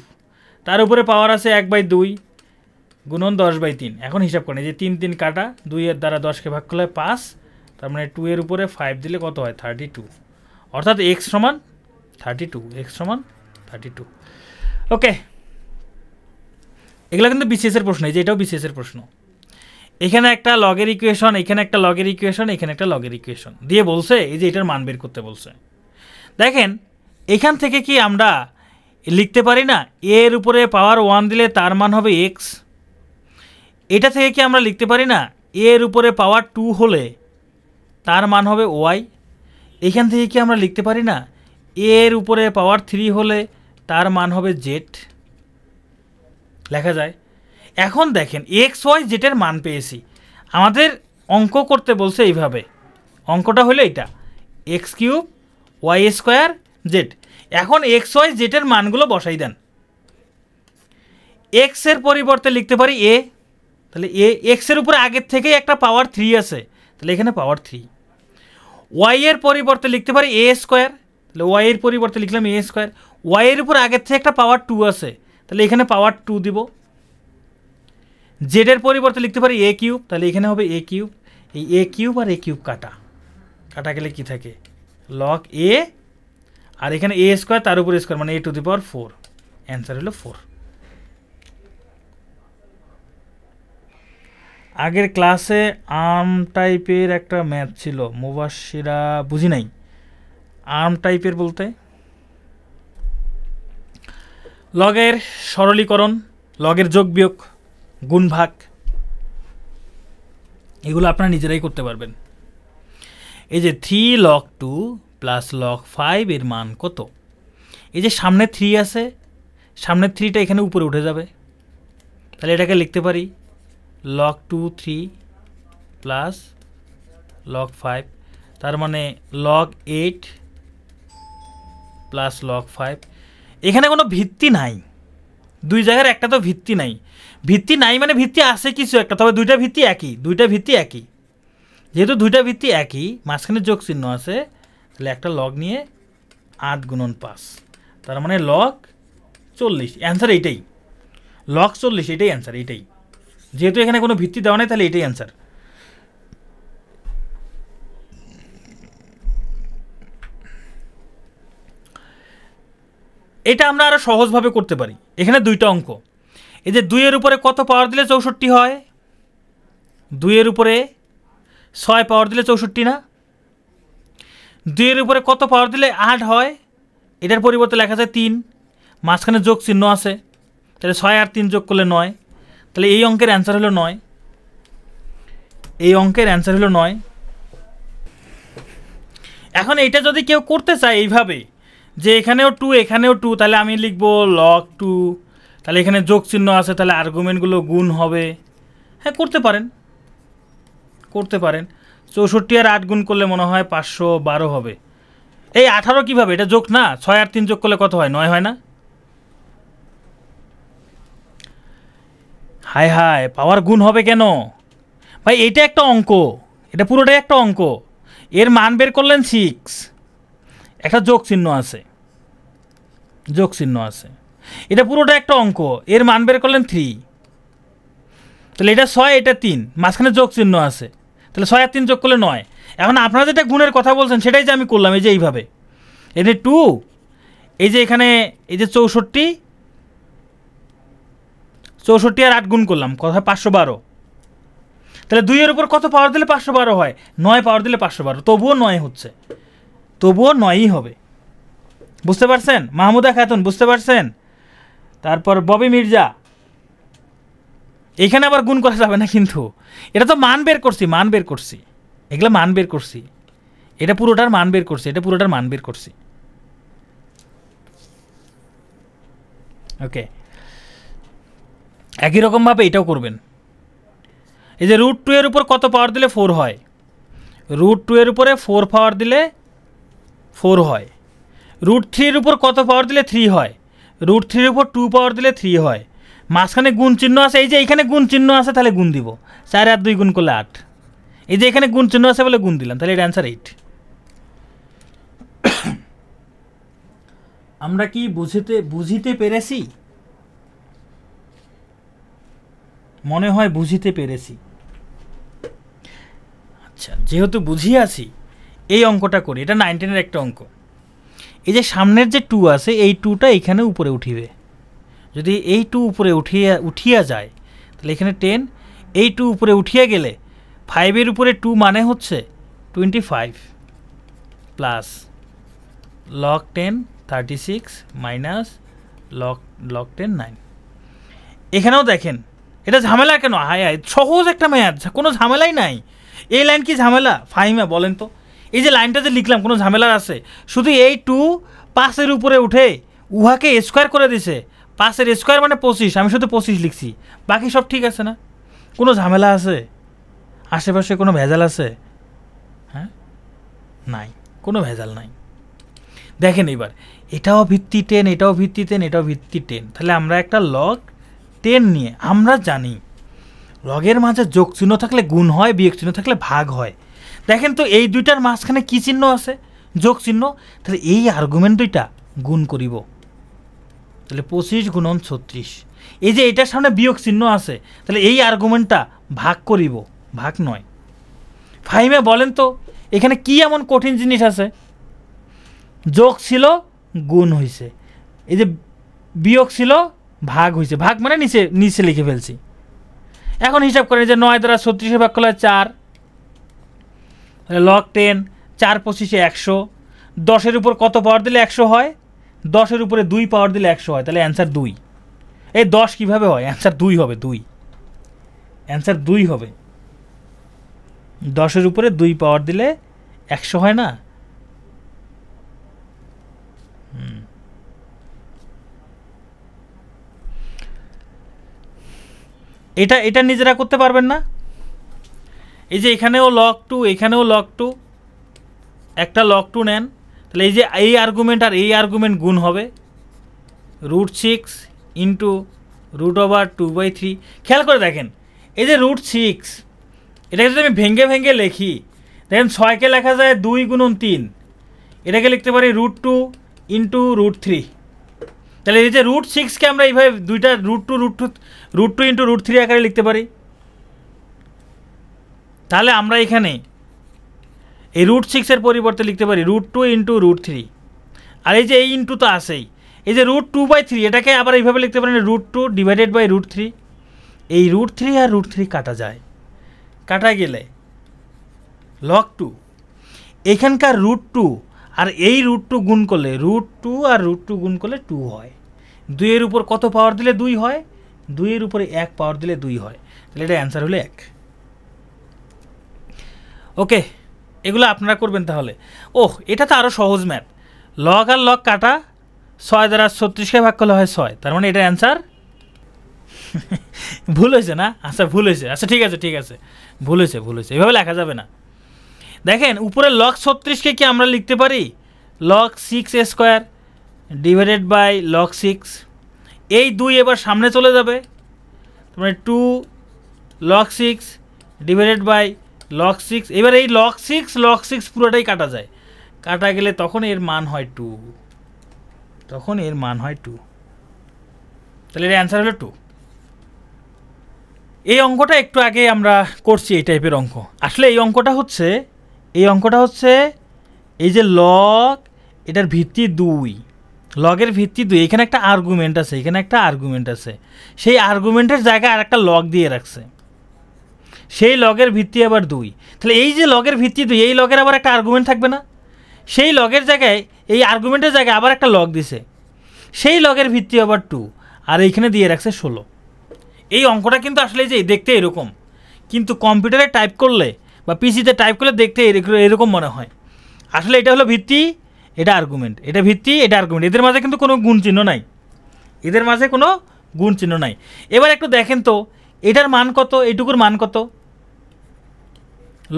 তার উপরে পাওয়ার আছে 1/2 গুণন 10/3। এখন হিসাব করেন, এই যে 3 3 কাটা, 2-এর দ্বারা 10কে ভাগ করলে 5, তার মানে 2-এর উপরে 5 দিলে কত হয়? 32। অর্থাৎ x সমান 32। ওকে, এগুলো কিন্তু বিসিএসের প্রশ্ন, এই যে এটাও বিসিএসের প্রশ্ন। এখানে একটা লগের ইকুয়েশন, এখানে একটা লগের ইকুয়েশন, এখানে একটা লগের ইকুয়েশন দিয়ে বলছে এই যে এটার মান বের করতে বলছে। দেখেন এখান থেকে কি আমরা লিখতে পারি না এর উপরে পাওয়ার 1 দিলে তার মান হবে এক্স? এটা থেকে কি আমরা লিখতে পারি না এর উপরে পাওয়ার 2 হলে তার মান হবে ওয়াই? এখান থেকে কি আমরা লিখতে পারি না এর উপরে পাওয়ার 3 হলে তার মান হবে জেড? লেখা যায়। এখন দেখেন এক্স ওয়াই জেডের মান পেয়েছি, আমাদের অঙ্ক করতে বলছে এইভাবে। অঙ্কটা হলো এটা x³ y² জেড। এখন এক্স ওয়াই জেডের মানগুলো বসাই দেন। এক্সের পরিবর্তে লিখতে পারি এ, তাহলে এক্সের উপরে আগের থেকেই একটা পাওয়ার 3 আছে, তাহলে এখানে পাওয়ার 3। ওয়াইয়ের পরিবর্তে লিখতে পারি a², তাহলে ওয়াইয়ের পরিবর্তে লিখলাম a²। ওয়াইয়ের উপর আগের থেকে একটা পাওয়ার 2 আছে, তাহলে এখানে পাওয়ার 2 দিব। জেডের পরিবর্তে লিখতে পারি a³, তাহলে এখানে হবে a³। এই a³ আর a³ কাটা গেলে কি থাকে? লগ এ, আর এখানে a² তার উপর স্কোয়ার মানে a⁴। অ্যান্সার হলো 4। আগের ক্লাসে আর্ম টাইপের একটা ম্যাথ ছিল, মুবাশিরা বুঝি নাই। আর্ম টাইপের বলতে লগের সরলীকরণ, লগের যোগ বিয়োগ, গুণ ভাগ, এগুলো আপনারা নিজেরাই করতে পারবেন। এই যে 3 log 2 প্লাস log 5 এর মান কত? এই যে সামনে 3 আছে, সামনের 3টা এখানে উপরে উঠে যাবে, তাহলে এটাকে লিখতে পারি log 2 3 প্লাস log 5, তার মানে log 8 প্লাস log 5। এখানে কোনো ভিত্তি নাই, দুই জায়গার একটা তো ভিত্তি নাই। ভিত্তি নাই মানে ভিত্তি আছে কিছু একটা, তবে দুইটা ভিত্তি একই। যেহেতু দুইটা ভিত্তি একই, মাঝখানে যোগ চিহ্ন আছে, তাহলে একটা লগ নিয়ে 8 গুণন 5, তার মানে লগ 40। অ্যান্সার এইটাই, লগ 40, এটাই অ্যান্সার, এইটাই। যেহেতু এখানে কোনো ভিত্তি দেওয়া নেই, তাহলে এটাই অ্যান্সার। এটা আমরা আরও সহজভাবে করতে পারি। এখানে দুইটা অঙ্ক, এই যে 2-এর উপরে কত পাওয়ার দিলে 64 হয়? 2-এর উপরে 6 পাওয়ার দিলে 64 না? 2-এর উপরে কত পাওয়ার দিলে 8 হয়? এটার পরিবর্তে লেখা যায় 3, মাঝখানে যোগ চিহ্ন আছে, তাহলে 6 আর 3 যোগ করলে 9, তাহলে এই অঙ্কের অ্যান্সার হলো 9। এই অঙ্কের অ্যান্সার হলো 9। এখন এইটা যদি কেউ করতে চায় এইভাবে যে এখানেও 2 এখানেও 2, তাহলে আমি লিখব log 2, তাহলে এখানে যোগ চিহ্ন আছে, তাহলে আর্গুমেন্টগুলো গুণ হবে। হ্যাঁ, করতে পারেন। 64 আর 8 গুণ করলে মনে হয় 512 হবে। এই 18 কীভাবে? এটা যোগ না, 6 আর 3 যোগ করলে কত হয়? 9 হয় না? হায় পাওয়ার গুণ হবে কেন ভাই? এইটা একটা অঙ্ক, এটা পুরোটাই একটা অঙ্ক। এর মান বের করলেন 6, একটা যোগ চিহ্ন আছে, এটা পুরোটা একটা অঙ্ক। এর মান বের করলেন 3, তাহলে এটা 6, এটা 3, মাঝখানে যোগ চিহ্ন আছে, তাহলে 6 আর 3 যোগ করলে 9। এখন আপনারা যেটা গুণের কথা বলছেন সেটাই যে আমি করলাম, এই যে এইভাবে, এই যে 2, এই যে এখানে এই যে 64 আর 8 গুণ করলাম, কত হয়? 512। তাহলে 2-এর উপর কত পাওয়ার দিলে 512 হয়? 9 পাওয়ার দিলে 512, তবুও 9 হচ্ছে, তবুও 9ই হবে। বুঝতে পারছেন? মাহমুদা খাতুন বুঝতে পারছেন? তারপর ববি মির্জা, এইখানে আবার গুণ করা যাবে না কিন্তু, এটা তো মান বের করছি, এগুলো মান বের করছি, এটা পুরোটার মান বের করছি। ওকে, একই রকমভাবে এটাও করবেন। এই যে √2 এর উপর কত পাওয়ার দিলে 4 হয়, √2 এর উপরে 4 পাওয়ার দিলে 4 হয়। √3 এর উপর কত পাওয়ার দিলে 3 হয়, √3 এর উপর 2 পাওয়ার দিলে 3 হয়। মাঝখানে গুণ চিহ্ন আছে, এই যে এইখানে গুণ চিহ্ন আছে তাহলে গুণ দিব, 4 আর 2 গুণ করলে 8। এই যে এখানে গুণ চিহ্ন আছে বলে গুণ দিলাম, তাহলে এর অ্যান্সার 8। আমরা কি বুঝিতে পেরেছি? মনে হয় বুঝিতে পেরেছি। আচ্ছা, যেহেতু বুঝিয়ে আছি এই অঙ্কটা করি, এটা 19-এর একটা অঙ্ক। এই যে সামনের যে 2 আছে, এই 2টা এখানে উপরে উঠিবে। যদি এই 2 উপরে উঠিয়া যায় তাহলে এখানে 10, এই 2 উপরে উঠিয়া গেলে 5-এর উপরে 2 মানে হচ্ছে 25 প্লাস log 10 36 মাইনাস log 10 9। এখানেও দেখেন এটা ঝামেলা কেন? হায় হায়, সহজ একটা ম্যাথ, কোনো ঝামেলাই নাই। এই লাইন কি ঝামেলা ফাহিমা বলেন তো? এই যে লাইনটা যে লিখলাম কোনো ঝামেলার আছে? শুধু এই 2 5-এর উপরে উঠে উহাকে স্কোয়ার করে দিছে, 5-এর স্কোয়ার মানে 25, আমি শুধু 25 লিখছি, বাকি সব ঠিক আছে না? কোনো ঝামেলা আছে? আশেপাশে কোনো ভেজাল আছে? হ্যাঁ, নাই, কোনো ভেজাল নাই। দেখেন এবার এটাও ভিত্তি 10, এটাও ভিত্তি 10, এটাও ভিত্তি 10, তাহলে আমরা একটা log 10 নিয়ে, আমরা জানি লগের মাঝে যোগ চিহ্ন থাকলে গুণ হয়, বিয়োগ চিহ্ন থাকলে ভাগ হয়। দেখেন তো এই দুইটার মাঝখানে কি চিহ্ন আছে? যোগ চিহ্ন। তাহলে এই আর্গুমেন্ট দুইটা গুণ করিব, তাহলে 25 গুণন 36। এই যে এটার সামনে বিয়োগ চিহ্ন আছে, তাহলে এই আর্গুমেন্টটা ভাগ করিব, ভাগ নয়। ফাহিমে বলেন তো এখানে কি এমন কঠিন জিনিস আছে? যোগ ছিল গুণ হয়েছে, এই যে বিয়োগ ছিল ভাগ হয়েছে, ভাগ মানে নিচে নিচে লিখে ফেলছি। এখন হিসাব করেন যে 9 দ্বারা 36 ভাগ করলে 4, log 10, 4 25 100, 10-এর উপর কত পাওয়ার দিলে 100 হয়? 10-এর উপরে 2 পাওয়ার দিলে 100 হয়, তাহলে অ্যান্সার 2। এই 10 কীভাবে হয়? অ্যান্সার 2 হবে, 2, অ্যান্সার 2 হবে। 10-এর উপরে 2 পাওয়ার দিলে 100 হয় না? এটা নিজেরা করতে পারবেন না? এই যে এখানেও log 2, এখানেও log 2, একটা log 2 নেন, তাহলে এই যে এই আর্গুমেন্ট আর এই আর্গুমেন্ট গুণ হবে, √6 ইন্টু √2/3। খেয়াল করে দেখেন এই যে √6, এটাকে যদি আমি ভেঙে ভেঙে লিখি, দেখেন 6-কে লেখা যায় 2 গুণন 3, এটাকে লিখতে পারি √2 ইন্টু √3। তাহলে এই যে √6-কে আমরা এইভাবে দুইটা √2 ইন্টু √3 আকারে লিখতে পারি। তাহলে আমরা এখানে এই √6-এর পরিবর্তে লিখতে পারি √2 ইন্টু √3, আর এই যে এই ইন্টু তো আসেই, এই যে √2/3 এটাকে আবার এইভাবে লিখতে পারেন √2 ডিভাইডেড বাই √3। এই √3 আর √3 কাটা যায়, কাটা গেলে log 2, এখানকার √2 আর এই √2 গুণ করলে √2 আর √2 গুণ করলে 2 হয়। 2-এর উপর কত পাওয়ার দিলে 2 হয়? 2-এর উপরে 1 পাওয়ার দিলে 2 হয়, তাহলে এটা অ্যান্সার হলো 1। ওকে, এগুলো আপনারা করবেন তাহলে। ওহ, এটা তো আরও সহজ ম্যাথ। লগ আর লগ কাটা, 6 দ্বারা 36-কে ভাগ করলে হয় 6, তার মানে এটা অ্যান্সার। ভুল হয়েছে না? আচ্ছা ভুল হয়েছে, আচ্ছা ঠিক আছে ঠিক আছে, ভুল হয়েছে, এভাবে লেখা যাবে না। দেখেন উপরে log 36-কে কি আমরা লিখতে পারি log 6² ডিভাইডেড বাই log 6। এই 2 এবার সামনে চলে যাবে, মানে 2 log 6 ডিভাইডেড বাই log 6। এবার এই log 6 পুরোটাই কাটা যায়, কাটা গেলে তখন এর মান হয় 2, তখন এর মান হয় 2, তাহলে এর অ্যান্সার হলো 2। এই অঙ্কটা একটু আগে আমরা করছি, এই টাইপের অঙ্ক। আসলে এই অঙ্কটা হচ্ছে এই যে লগ, এটার ভিত্তি 2, লগের ভিত্তি 2, এখানে একটা আর্গুমেন্ট আছে, এখানে একটা আর্গুমেন্ট আছে, সেই আর্গুমেন্টের জায়গায় আর একটা লগ দিয়ে রাখছে, সেই লগের ভিত্তি আবার 2। তাহলে এই যে লগের ভিত্তি 2, এই লগের আবার একটা আর্গুমেন্ট থাকবে না? সেই লগের জায়গায় এই আর্গুমেন্টের জায়গায় আবার একটা লগ দিছে, সেই লগের ভিত্তি আবার 2, আর এইখানে দিয়ে রাখছে 16। এই অঙ্কটা কিন্তু আসলে যে দেখতে এরকম, কিন্তু কম্পিউটারে টাইপ করলে বা পিসিতে টাইপ করলে দেখতে এরকম মনে হয়। আসলে এটা হলো ভিত্তি, এটা আর্গুমেন্ট, এটা ভিত্তি, এটা আর্গুমেন্ট, এদের মাঝে কিন্তু কোনো গুণ চিহ্ন নাই, এদের মাঝে কোনো গুণ চিহ্ন নাই। এবার একটু দেখেন তো এটার মান কত, এইটুকুর মান কত,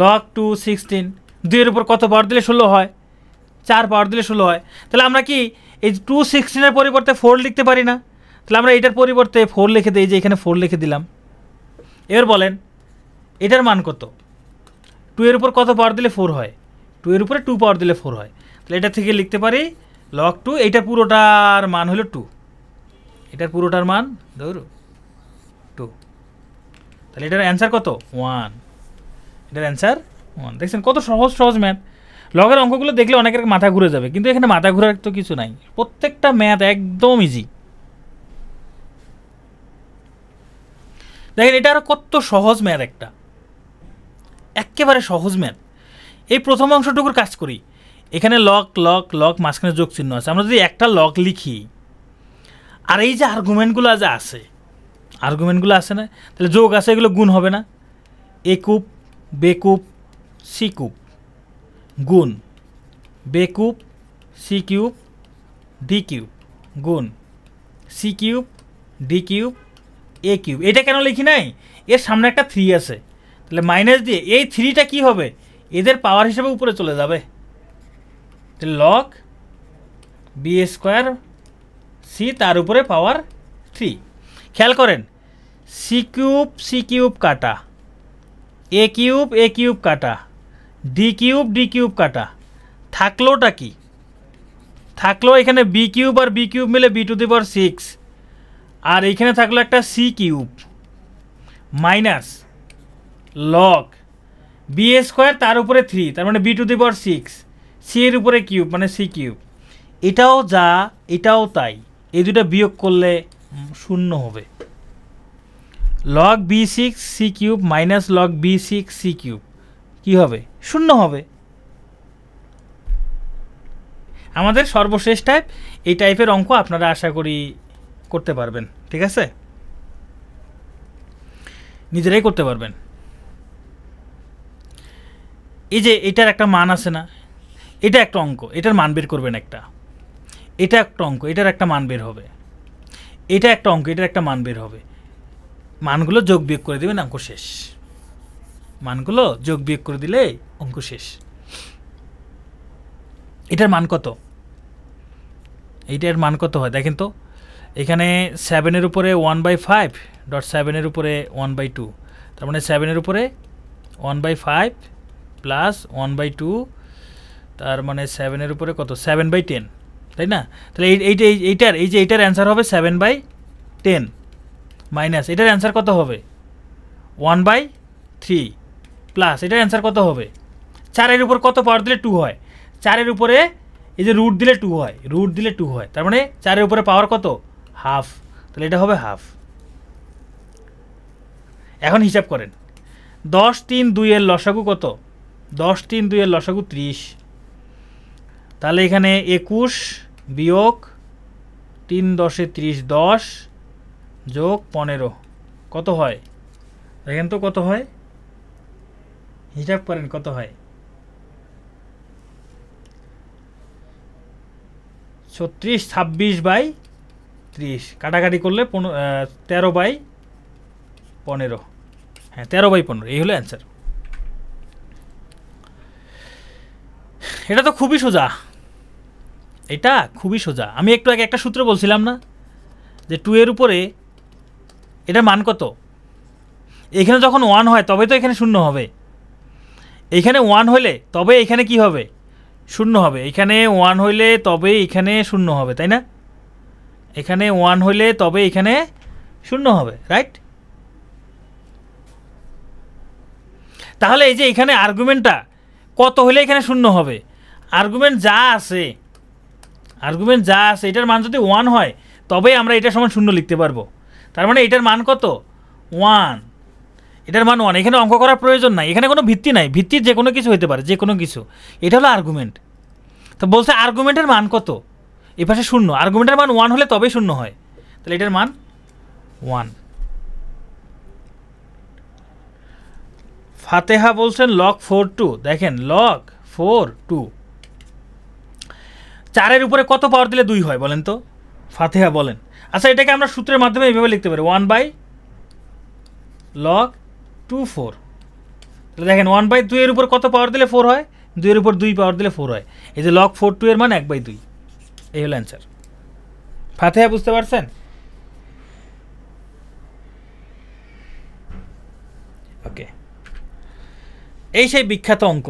log 2 16, 2 এর উপর কত পাওয়ার দিলে 16 হয়, 4 পাওয়ার দিলে 16 হয়। তাহলে আমরা কি এই 216 এর পরিবর্তে 4 লিখতে পারি না? তাহলে আমরা এটার পরিবর্তে 4 লিখে দিই, যে এখানে 4 লিখে দিলাম। এবার বলেন এটার মান কত, 2 এর উপর কত পাওয়ার দিলে 4 হয়, 2 এর উপরে 2 পাওয়ার দিলে 4 হয়। তাহলে এটা থেকে লিখতে পারি log 2, এইটার পুরোটার মান হলো 2, এটার পুরোটার মান ধরো 2। তাহলে এটার অ্যান্সার কত 1, এটার অ্যান্সার 1। দেখছেন কত সহজ সহজ ম্যাথ। লগের অঙ্কগুলো দেখলে অনেকের মাথা ঘুরে যাবে, কিন্তু এখানে মাথা ঘুরার তো কিছু নাই, প্রত্যেকটা ম্যাথ একদম ইজি। দেখেন এটা আরো কত সহজ ম্যাথ, একটা একেবারে সহজ ম্যাথ। এই প্রথম অংশটুকুর কাজ করি, এখানে লগ লগ লগ মাঝখানে যোগ চিহ্ন আছে, আমরা যদি একটা লগ লিখি আর এই যে আর্গুমেন্টগুলো যে আছে, আর্গুমেন্টগুলো আছে না, তাহলে যোগ আছে, এগুলো গুণ হবে না। A cube b cube c cube গুণ b cube c cube d cube গুণ c cube d cube a cube. এটা কেন লিখি নাই, এর সামনে একটা 3 আছে, তাহলে মাইনাস দিয়ে এই 3টা কী হবে, এদের পাওয়ার হিসেবে উপরে চলে যাবে। তাহলে লগ বি স্কোয়ার সি তার উপরে পাওয়ার 3। খেয়াল করেন সি কিউব কাটা, এ কিউব কাটা, ডি কিউব কাটা, থাকলোটা কি, থাকলো এখানে বি কিউব আর বি কিউব মিলে বি টু দি পাওয়ার 6, আর এইখানে থাকলো একটা c cube minus log b square তার উপরে 3, তার মানে b to the power 6, c এর উপরে কিউব মানে সি কিউব। এটাও যা এটাও তাই, এই দুটো বিয়োগ করলে 0 হবে। Log b 6 c cube minus log b 6 c cube কী হবে, 0 হবে। আমাদের সর্বশেষ টাইপ, এই টাইপের অঙ্ক আপনারা আশা করি করতে পারবেন, ঠিক আছে, নিজেরাই করতে পারবেন। এই যে এটার একটা মান আছে না, এটা একটা অঙ্ক, এটার মান বের করবেন একটা, এটা একটা অঙ্ক, এটার একটা মান বের হবে, এটা একটা অঙ্ক, এটার একটা মান বের হবে। মানগুলো যোগ বিয়োগ করে দেবেন, অঙ্ক শেষ। মানগুলো যোগ বিয়োগ করে দিলে অঙ্ক শেষ। এটার মান কত, এইটার মান কত হয় দেখেন তো, এখানে 7-এর উপরে 1/5 ডট 7-এর উপরে 1/2, তার মানে 7-এর উপরে 1/5 প্লাস 1/2, তার মানে 7-এর উপরে কত 7/10, তাই না? তাহলে এইটার এই যে এইটার অ্যান্সার হবে 7/10 মাইনাস এটার অ্যান্সার কত হবে 1/3 প্লাস এটার অ্যান্সার কত হবে, 4-এর উপর কত পাওয়ার দিলে 2 হয়, 4-এর উপরে এই যে রুট দিলে 2 হয়, রুট দিলে 2 হয়, তার মানে 4-এর উপরে পাওয়ার কত হাফ, তাহলে এটা হবে হাফ। এখন হিসাব করেন 10 3 2 এর লসাগু কত, 10 3 2 এর লসাগু 30, তাহলে এখানে 21 বিয়োগ 3 10 30 10 যোগ 15 কত হয় দেখেন তো, কত হয় হিসাব করেন কত হয়, 36 26/30, কাটাকাটি করলে 13/15, হ্যাঁ 13/15, এই হলো অ্যান্সার। এটা তো খুবই সোজা, এটা খুবই সোজা। আমি একটু আগে একটা সূত্র বলছিলাম না, যে 2 এর উপরে এটার মান কত, এখানে যখন 1 হয় তবে তো এখানে 0 হবে, এখানে 1 হলে তবে এখানে কি হবে 0 হবে, এখানে 1 হইলে তবে এখানে 0 হবে, তাই না? এখানে 1 হইলে তবে এখানে 0 হবে, রাইট? তাহলে এই যে এখানে আর্গুমেন্টটা কত হলে এখানে 0 হবে, আর্গুমেন্ট যা আছে এটার মান যদি 1 হয় তবে আমরা এটার সমান 0 লিখতে পারবো, তার মানে এটার মান কত 1, এটার মান 1। এখানে অঙ্ক করার প্রয়োজন নাই, এখানে কোনো ভিত্তি নাই, ভিত্তির যে কোনো কিছু হতে পারে, যে কোনো কিছু, এটা হলো আর্গুমেন্ট। তো বলছে আর্গুমেন্টের মান কত, এই পাশে 0, আর্গুমেন্টের মান 1 হলে তবেই 0 হয়, তাহলে এটার মান 1। ফাতেহা বলছেন log 4 2, দেখেন log 4 2, 4-এর উপরে কত পাওয়ার দিলে 2 হয় বলেন তো, ফাতেহা বলেন। আচ্ছা, এটাকে আমরা সূত্রের মাধ্যমে এইভাবে লিখতে পারি 1/log2 4। তাহলে দেখেন 1/2 এর উপর কত পাওয়ার দিলে 4 হয়, 2 এর উপর 2 পাওয়ার দিলে 4 হয়। এই যে log4 এর মান 1/2। এই হলো অ্যান্সার। ফাতেহা বুঝতে পারছেন? ওকে, এই সেই বিখ্যাত অঙ্ক।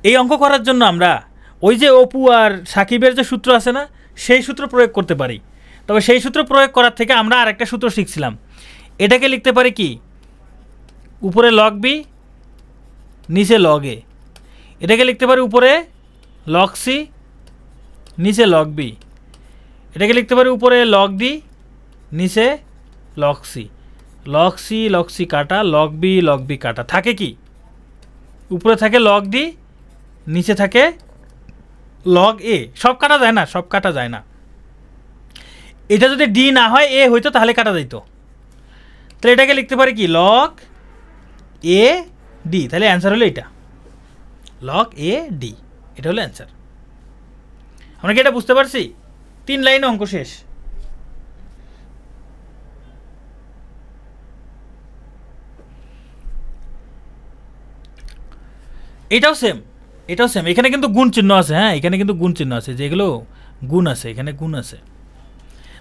এই অঙ্ক করার জন্য আমরা ওই যে অপু আর সাকিবের যে সূত্র আছে না, সেই সূত্র প্রয়োগ করতে পারি। তবে সেই সূত্র প্রয়োগ করার থেকে আমরা আরেকটা সূত্র শিখছিলাম। এটাকে লিখতে পারি কি, উপরে লগ বি নিচে লগ এ। এটাকে লিখতে পারি উপরে লগ সি নিচে লগ বি। এটাকে লিখতে পারি উপরে লগ ডি নিচে লগ সি। লগ সি কাটা, লগ বি কাটা। থাকে কি, উপরে থাকে লগ ডি, নিচে থাকে লগ এ। সব কাটা যায় না, সব কাটা যায় না। এটা যদি ডি না হয় এ হইতো তাহলে কাটা যাইতো। তাহলে এটাকে লিখতে পারি কি, লগ এ ডি। তাহলে অ্যান্সার হলো এটা, লগ এ ডি। এটা হলো অ্যান্সার। আমরা কি এটা বুঝতে পারছি? 3 লাইন অঙ্ক শেষ। এটাও সেম, এটাও সেম। এখানে কিন্তু গুণ চিহ্ন আছে। হ্যাঁ, এখানে কিন্তু গুণ চিহ্ন আছে, যেগুলো গুণ আছে, এখানে গুণ আছে।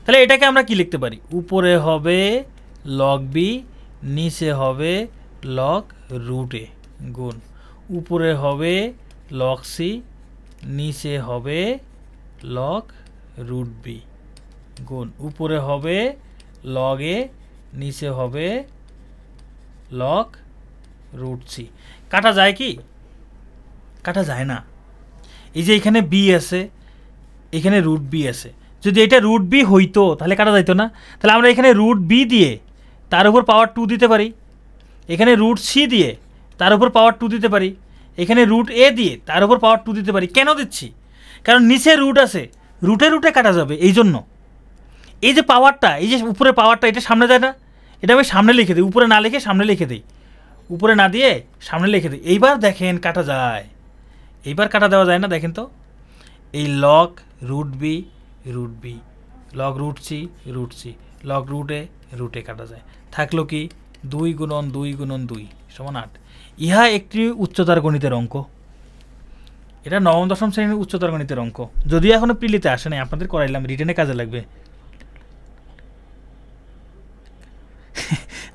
তাহলে এটাকে আমরা কি লিখতে পারি, উপরে হবে লগ বি নিচে হবে লগ রুট এ গুণ, উপরে হবে লগ সি নিচে হবে লগ রুট বি গুণ, উপরে হবে লগ এ নিচে হবে লগ রুট সি। কাটা যায় কি? কাটা যায় না। এই যে এখানে বি আছে, এখানে রুট বি আছে। যদি এটা রুট বি হইতো তাহলে কাটা যাইতো না। তাহলে আমরা এখানে রুট বি দিয়ে তার উপর পাওয়ার 2 দিতে পারি, এখানে রুট সি দিয়ে তার উপর পাওয়ার 2 দিতে পারি, এখানে রুট এ দিয়ে তার উপর পাওয়ার 2 দিতে পারি। কেন দিচ্ছি? কারণ নিচে রুট আছে, রুটে রুটে কাটা যাবে। এই জন্য এই যে পাওয়ারটা, এই যে উপরে পাওয়ারটা, এটা সামনে যায় না, এটা আমি সামনে লিখে দিই। উপরে না লিখে সামনে লিখে দিই, উপরে না দিয়ে সামনে লিখে দিই। এইবার দেখেন কাটা যায়, এইবার কাটা দেওয়া যায় না। দেখেন তো, এই log root b log root c log রুটে কাটা যায়। থাকলো কি, 2 গুণন 2 গুণন 2 সমান 8। ইহা একটি উচ্চতর গণিতের অঙ্ক। এটা 9ম 10ম শ্রেণীর উচ্চতর গণিতের অঙ্ক। যদিও এখনো প্রিলিতে আসে নাই, আপনাদের করাইলাম, রিটেনে কাজে লাগবে।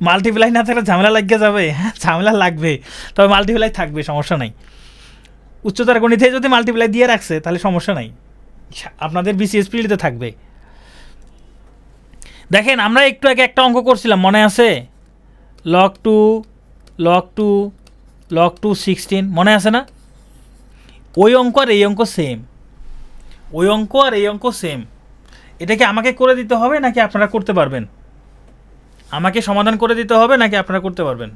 মাল্টিপ্লাই না থাকলে ঝামেলা লাগিয়ে যাবে। হ্যাঁ, ঝামেলা লাগবে, তবে মাল্টিপ্লাই থাকবে, সমস্যা নাই। উচ্চতর গণিতে যদি মাল্টিপ্লাই দিয়ে রাখছে তাহলে সমস্যা নাই, আপনাদের বিসিএস প্রিলিতে থাকবে। দেখেন, আমরা একটু আগে একটা অঙ্ক করছিলাম, মনে আছে? লগ টু 16, মনে আছে না? ওই অঙ্ক আর এই অঙ্ক সেম, ওই অঙ্ক আর এই অঙ্ক সেম। এটাকে আমাকে করে দিতে হবে নাকি আপনারা করতে পারবেন? আমাকে সমাধান করে দিতে হবে নাকি আপনারা করতে পারবেন?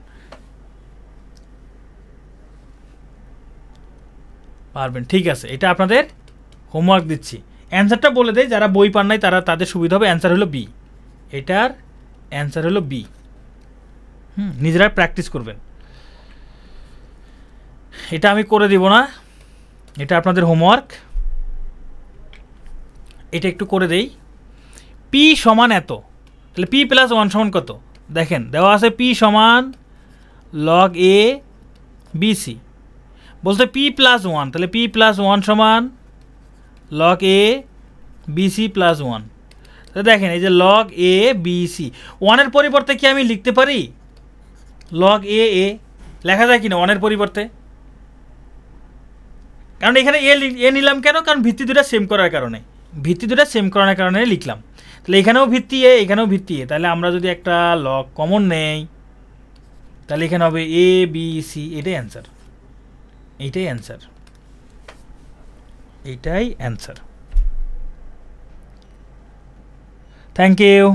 পারবেন, ঠিক আছে। এটা আপনাদের হোমওয়ার্ক দিচ্ছি। অ্যান্সারটা বলে দেয়, যারা বই পান নাই তারা, তাদের সুবিধা হবে। অ্যান্সার হলো বি, এটার অ্যান্সার হলো বি। নিজেরা প্র্যাকটিস করবেন। এটা আমি করে দিব না, এটা আপনাদের হোমওয়ার্ক। এটা একটু করে দেই। পি সমান এত, তাহলে পি প্লাস 1 সমান কত? দেখেন দেওয়া আছে পি সমান লগ এ বি সি, বলতে পি প্লাস 1, তাহলে পি প্লাস 1 সমান লগ এ বি সি প্লাস 1। তাহলে দেখেন এই যে লগ এ বি সি, 1-এর পরিবর্তে কি আমি লিখতে পারি লগ এ এ? লেখা যায় কি না 1-এর পরিবর্তে? কারণ এখানে এ নিলাম কেন? কারণ ভিত্তি দুটা সেম করার কারণে, ভিত্তি দুটা সেম করার কারণে লিখলাম। তাহলে এখানেও ভিত্তি এ, এখানেও ভিত্তি এ। তাহলে আমরা যদি একটা লগ কমন নেই, তাহলে এখানে হবে এ বি সি। এটাই অ্যান্সার, এইটাই অ্যান্সার, এইটাই অ্যান্সার। Thank you.